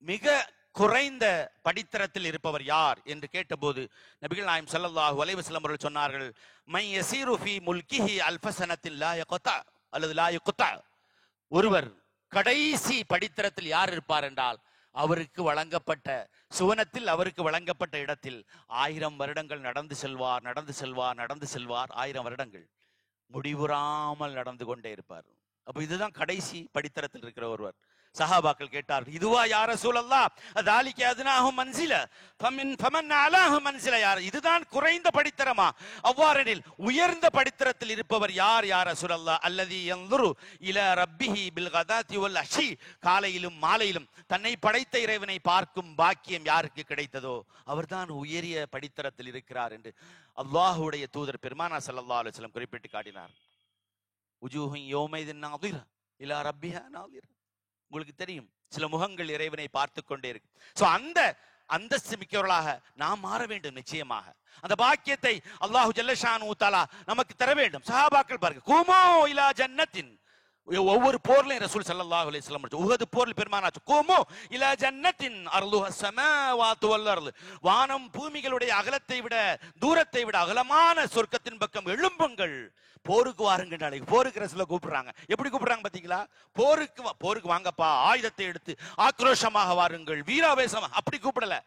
மிக குறைந்த படித்தரத்தில் இருப்பவர் யார் என்று கேட்டபோது நபிகள் நாயகம் ஸல்லல்லாஹு அலைஹி வஸல்லம் அவர்கள் சொன்னார்கள், மை யஸீரு ஃபீ முல்கிஹி அல்ஃபஸனத்தின் லா யக்தா அல்லது லா யுக்தா. ஒருவர் கடைசி படித்தரத்தில் யார் இருப்பார் என்றால், அவருக்கு வழங்கப்பட்ட சுவனத்தில், அவருக்கு வழங்கப்பட்ட இடத்தில் 1000 வருடங்கள் நடந்து செல்வார், நடந்து செல்வார், நடந்து செல்வார், 1000 வருடங்கள் முடிவுறாமல் நடந்து கொண்டே இருப்பார். அப்ப இதுதான் கடைசி படித்தரத்தில் இருக்கிற ஒருவர். சஹாபாக்கள் கேட்டார்கள், இதுவா யா ரசூலல்லாஹ், அதாலிக அத்னாஹும் மன்சிலா ஃபமன் அலாஹு மன்சிலா, யார் இதுதான் குறைந்த படித்தரமா? அவ்வாறெனில் உயர்ந்த படித்தரத்தில் இருப்பவர் யார் யா ரசூலல்லாஹ்? அல்லதி யன்துரு இலா ரப்பிஹி பில் கதாத்தி வல் அஷி, காலையிலும் மாலையிலும் தன்னை படைத்த இறைவனை பார்க்கும் பாக்கியம் யாருக்கு கிடைத்ததோ அவர்தான் உயரிய படித்தரத்தில் இருக்கிறார் என்று அல்லாஹ்வுடைய தூதர் பெருமானார் ஸல்லல்லாஹு அலைஹி வஸல்லம் குறிப்பிட்டு காட்டினார். உஜூஹு யௌமைதின் நாதிரா இலா ரப்பிஹா நாதிரா. உங்களுக்கு தெரியும், சில முகங்கள் இறைவனை பார்த்து கொண்டே இருக்கு. சோ அந்த அந்தஸ்து மிக்கவர்களாக நாம் மாற வேண்டும். நிச்சயமாக அந்த பாக்கியத்தை அல்லாஹு ஜல்ல ஷானு தஆலா நமக்கு தர வேண்டும். சஹாபாக்கள் பாருங்க, குமோ இலா ஜன்னத்தின், ஒவ்வொரு போர்லையும் ரசூல் ஸல்லல்லாஹு அலைஹி வஸல்லம், உஹது போரில் பெருமானார் குமோ இலா ஜன்னத்தின் அர்லுஹ ஸமாவாத்து வல் அர்து, வானம் பூமிகளுடைய அகலத்தை விட தூரத்தை விட அகலமான சொர்க்கத்தின் பக்கம் எழும்புங்கள், போருக்கு வாருங்க. நாளைக்கு போருக்கு ரசூல கூப்பிடுறாங்க. எப்படி கூப்பிடுறாங்க பாத்தீங்களா? போருக்கு வாங்கப்பா, ஆயுதத்தை எடுத்து ஆக்ரோஷமாக வாருங்கள், வீராவேசமா, அப்படி கூப்பிடல,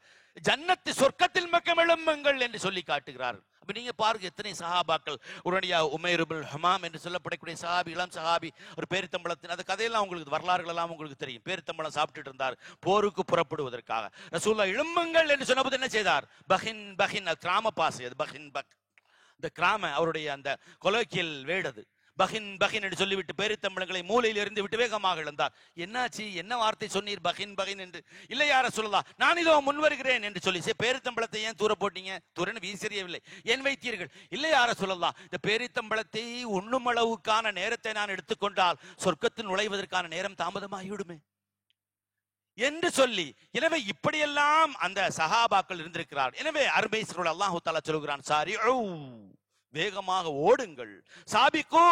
ஜன்னத்து சொர்க்கத்தில் பக்கம் எழும்புங்கள் என்று சொல்லி காட்டுகிறார். அப்ப நீங்க பாருங்க, எத்தனை சஹாபாக்கள், உடனடியா உமைர் இப்னு ஹமாம் என்று சொல்லப்படக்கூடிய சஹாபி, இளம் சஹாபி, ஒரு பேரித்தம்பளத்தின் அந்த கதையெல்லாம் உங்களுக்கு, வரலாறுகள் எல்லாம் உங்களுக்கு தெரியும். பேரித்தம்பளம் சாப்பிட்டுட்டு இருந்தார், போருக்கு புறப்படுவதற்காக ரசூலுல்லாஹ் எழும்புங்கள் என்று சொன்னபோது என்ன செய்தார்? பஹின் பஹின், கிராம பாசை அது, பஹின் பக், இந்த கிராம அவருடைய அந்த கொலோக்கியல் வேடது, பஹின் பஹின் என்று சொல்லிவிட்டு பேரித்தம்பளங்களை மூலையில் இருந்து விட்டு வேகமாக இழந்தார். என்னாச்சு, என்ன வார்த்தை சொன்னீர் பஹின் பஹின் என்று? இல்லை யா ரசூலுல்லாஹ், நான் இதோ முன் வருகிறேன் என்று சொல்லி, பேரித்தம்பளத்தை ஏன் தூர போட்டீங்க? தூரன்னு வீசறியவில்லை, ஏன் வைத்தீர்கள்? இல்லை யா ரசூலுல்லாஹ், இந்த பேரித்தம்பளத்தை உண்ணும் அளவுக்கான நேரத்தை நான் எடுத்துக்கொண்டால் சொர்க்கத்தில் நுழைவதற்கான நேரம் தாமதமாகிவிடுமே என்று சொல்லி, எனவே இப்படியெல்லாம் அந்த சஹாபாக்கள் இருந்திருக்கிறார். எனவே அருமை சூழல் அல்லாஹு தஆலா சொல்கிறான், சாரிஉ வேகமாக ஓடுங்கள், சாபிக்கு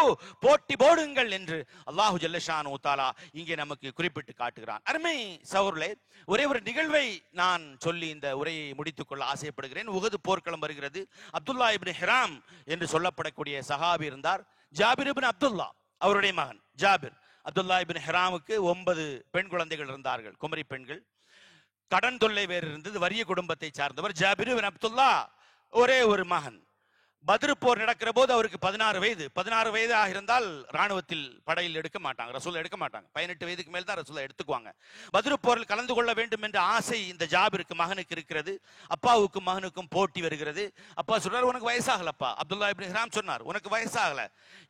போட்டி போடுங்கள் என்று அல்லாஹு ஜல்லஷானு தஆலா இங்கே நமக்கு குறிப்பிட்டு காட்டுகிறான். அருமை சகோதரர்களே, ஒரே ஒரு நிகழ்வை நான் சொல்லி இந்த உரையை முடித்துக் கொள்ள ஆசைப்படுகிறேன். உஹது போர்க்களம் வருகிறது. அப்துல்லா இப்னு ஹிராம் என்று சொல்லப்படக்கூடிய சஹாபி இருந்தார். ஜாபிர் இப்னு அப்துல்லா அவருடைய மகன் ஜாபிர். அப்துல்லா இப்னு ஹிராமுக்கு 9 பெண் குழந்தைகள் இருந்தார்கள், குமரி பெண்கள். கடன் தொல்லை வேறு இருந்தது. வறிய குடும்பத்தை சார்ந்தவர். ஜாபிர் இப்னு அப்துல்லா ஒரே ஒரு மகன். பத்ரு போர் நடக்கிற போது அவருக்கு 16 வயது. 16 வயதாக இருந்தால் ராணுவத்தில் படையில் எடுக்க மாட்டாங்க, ரசூல் எடுக்க மாட்டாங்க. 18 வயதுக்கு மேல் தான் ரசூலை எடுத்துக்குவாங்க. பத்ரு போரில் கலந்து கொள்ள வேண்டும் என்ற ஆசை இந்த ஜாபிருக்கு மகனுக்கு இருக்கிறது. அப்பாவுக்கும் மகனுக்கும் போட்டி வருகிறது. அப்பா சொல்றாரு, உனக்கு வயசாகலப்பா. அப்துல்லா இப்னு ஹிராம் சொன்னார், உனக்கு வயசாகல,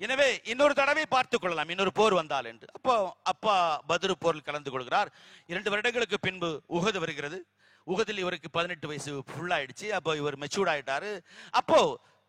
எனவே இன்னொரு தடவை பார்த்துக் கொள்ளலாம், இன்னொரு போர் வந்தால் என்று. அப்போ அப்பா பத்ரு போரில் கலந்து கொள்கிறார். 2 வருடங்களுக்கு பின்பு உஹது வருகிறது. உஹதில் இவருக்கு 18 வயசு ஃபுல் ஆயிடுச்சு. அப்போ இவர் மெச்சூர்ட் ஆயிட்டாரு.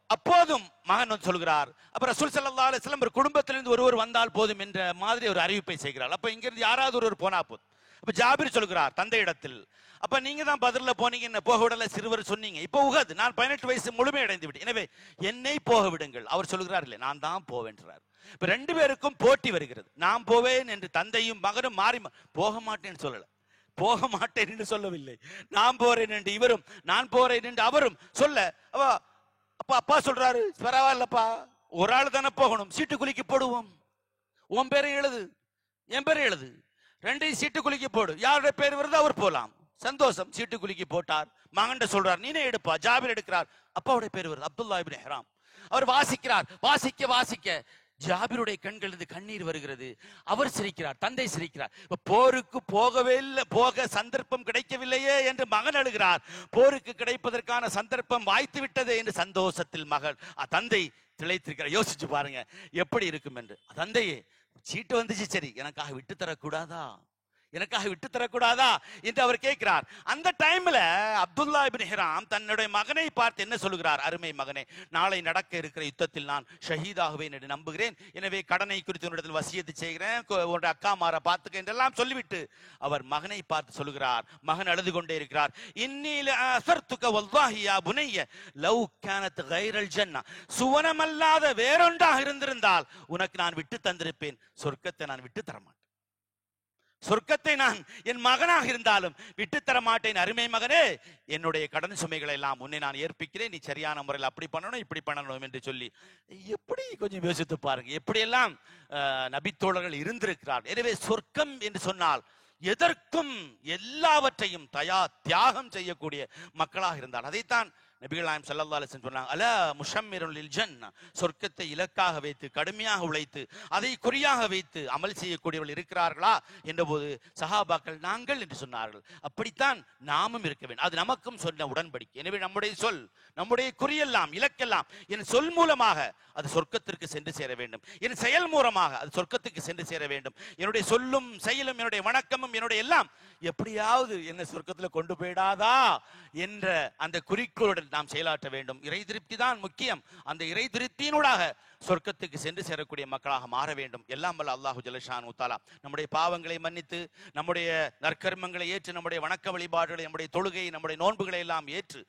அப்போதும் மகன் வந்து சொல்கிறார், அப்ப ரசூல் ஸல்லல்லாஹு அலைஹி வஸல்லம் ஒரு குடும்பத்திலிருந்து ஒருவர் வந்தால் போதும் என்ற மாதிரி ஒரு அறிவிப்பை செய்கிறார். அப்ப இங்கிருந்து யாராவது ஒருவர் போனா போதும். அப்ப ஜாபிர் சொல்கிறார் தந்தை இடத்தில், அப்ப நீங்க தான் பத்ர்ல போனீங்க, என்ன போக விடல, சிறுவர் சொன்னீங்க. இப்போ உஹது, நான் 18 வயசு முழுமை அடைந்து விட்டேன், எனவே என்னை போக விடுங்கள். அவர் சொல்கிறார், இல்லை நான் தான் போவேன்றார். இப்ப 2 பேருக்கும் போட்டி வருகிறது. நான் போவேன் என்று தந்தையும் மகனும் மாறி போக மாட்டேன்னு சொல்லல, போக மாட்டேன் என்று சொல்லவில்லை. நான் போறேன் என்று இவரும், நான் போறேன் என்று அவரும் சொல்ல, அப்பா சொல்றாரு, பரவாயில்லப்பா, ஒரு ஆள் தானே போகணும், சீட்டு குலுக்கி போடுவோம், உன் பேரை எழுது, என் பேரை எழுது, 2 சீட்டு குலுக்கி போடு, யாருடைய பேர் வருது அவர் போலாம். சந்தோஷம். சீட்டு குலுக்கி போட்டார். மகன்கிட்ட சொல்றார், நீனே எடுப்பா. ஜாபிர் எடுக்கிறார். அப்பாவுடைய பேர் வருது, அப்துல்லா இப்னு ஹிராம். அவர் வாசிக்கிறார். வாசிக்க ஜாபிருடைய கண்கள் இருந்து கண்ணீர் வருகிறது. அவர் சிரிக்கிறார், தந்தை சிரிக்கிறார். போருக்கு போகவே இல்லை, போக சந்தர்ப்பம் கிடைக்கவில்லையே என்று மகன் அழுகிறார். போருக்கு கிடைப்பதற்கான சந்தர்ப்பம் வாய்த்து விட்டது என்று சந்தோஷத்தில் தந்தை திளைத்திருக்கிறார். யோசிச்சு பாருங்க எப்படி இருக்கும் என்று. தந்தையே, சீட்டு வந்துச்சு, சரி, எனக்காக விட்டு தரக்கூடாதா, எனக்காக விட்டு தரக்கூடாதா என்று அவர் கேட்கிறார். அந்த டைம்ல அப்துல்லா இப்னு ஹிராம் தன்னுடைய மகனை பார்த்து என்ன சொல்கிறார், அருமை மகனே, நாளை நடக்க இருக்கிற யுத்தத்தில் நான் ஷஹீதாகுவேன் என்று நம்புகிறேன், எனவே கடனை குறித்து உன்னிடத்தில் வசியத்து செய்கிறேன், உன்னுடைய அக்காமாரை பார்த்துக்க என்றெல்லாம் சொல்லிவிட்டு அவர் மகனை பார்த்து சொல்கிறார். மகன் அழுது கொண்டே இருக்கிறார். இன்னில அஸர்துக வல்லாஹி யா புனைய லவ் கானத் கைரல் ஜன்னா, சுவனமல்லாத வேறொன்றாக இருந்திருந்தால் உனக்கு நான் விட்டு தந்திருப்பேன், சொர்க்கத்தை நான் விட்டு தரமாட்டேன், சொர்க்கத்தை நான் என் மகனாக இருந்தாலும் விட்டு தர மாட்டேன். அருமை மகனே, என்னுடைய கடன் சுமைகளை எல்லாம் உன்னை நான் ஏற்பிக்கிறேன், நீ சரியான முறையில் அப்படி பண்ணணும் இப்படி பண்ணணும் என்று சொல்லி, எப்படி கொஞ்சம் யோசித்து பாருங்க, எப்படியெல்லாம் நபித்தோழர்கள் இருந்திருக்கிறார். எனவே சொர்க்கம் என்று சொன்னால் எதற்கும் எல்லாவற்றையும் தியாகம் செய்யக்கூடிய மக்களாக இருந்தார். அதைத்தான் நபிகள் நாயகம் ஸல்லல்லாஹு அலைஹி வஸல்லம் சொன்னாங்க, அலா முஷம்மிருன் லில் ஜன்னா, சொர்க்கத்தை இலக்காக வைத்து கடுமையாக உழைத்து அதை குறியாக வைத்து அமல் செய்யக்கூடியவர்கள் இருக்கிறார்களா என்றபோது சஹாபாக்கள் நாங்கள் என்று சொன்னார்கள். அப்படித்தான் நாமும் இருக்க வேண்டும். அது நமக்கும் சொன்ன உடன்படிக்கை. எனவே நம்முடைய சொல், நம்முடைய குறியெல்லாம், இலக்கெல்லாம் என் சொல் மூலமாக அது சொர்க்கத்திற்கு சென்று சேர வேண்டும், என் செயல் மூலமாக அது சொர்க்கத்துக்கு சென்று சேர வேண்டும். என்னுடைய சொல்லும் செயலும் என்னுடைய வணக்கமும் என்னுடைய எல்லாம் எப்படியாவது என்ன சொர்க்கத்தில் கொண்டு போயிடாதா என்ற அந்த குறிக்கோளுடன் நாம் செயலாற்ற வேண்டும். இறை திருப்தி தான் முக்கியம். அந்த இறை திருப்தியினூடாக சொர்க்கத்துக்கு சென்று சேரக்கூடிய மக்களாக மாற வேண்டும். எல்லாம் வல்ல அல்லாஹு ஜல்லஷானு தஆலா நம்முடைய பாவங்களை மன்னித்து, நம்முடைய நற்கர்மங்களை ஏற்று, நம்முடைய வணக்க வழிபாடுகளை, நம்முடைய தொழுகை, நம்முடைய நோன்புகளை எல்லாம் ஏற்று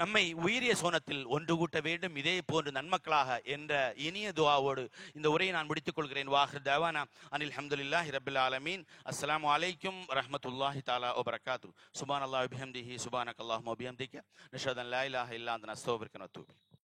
நம்மை உயிரிய சோனத்தில் ஒன்று கூட்ட வேண்டும். இதே போன்று நன்மக்களாக என்ற இனிய துஆவோடு இந்த உரையை நான் முடித்துக் கொள்கிறேன். வாஹிர் தவானா அனில் ஹம்துலில்லாஹி ரப்பில் ஆலமீன். அஸ்ஸலாமு அலைக்கும் வரஹ்மத்துல்லாஹி தஆலா வ பரகாத்துஹு. சுப்ஹானல்லாஹி வ பிஹம்திஹி சுப்ஹானக்கல்லாஹும்ம வ பிஹம்திக நஷ்ஹது அன் லா இலாஹா இல்லா அன்த நஸ்தக்ஃபிருக வ நத்தூபு.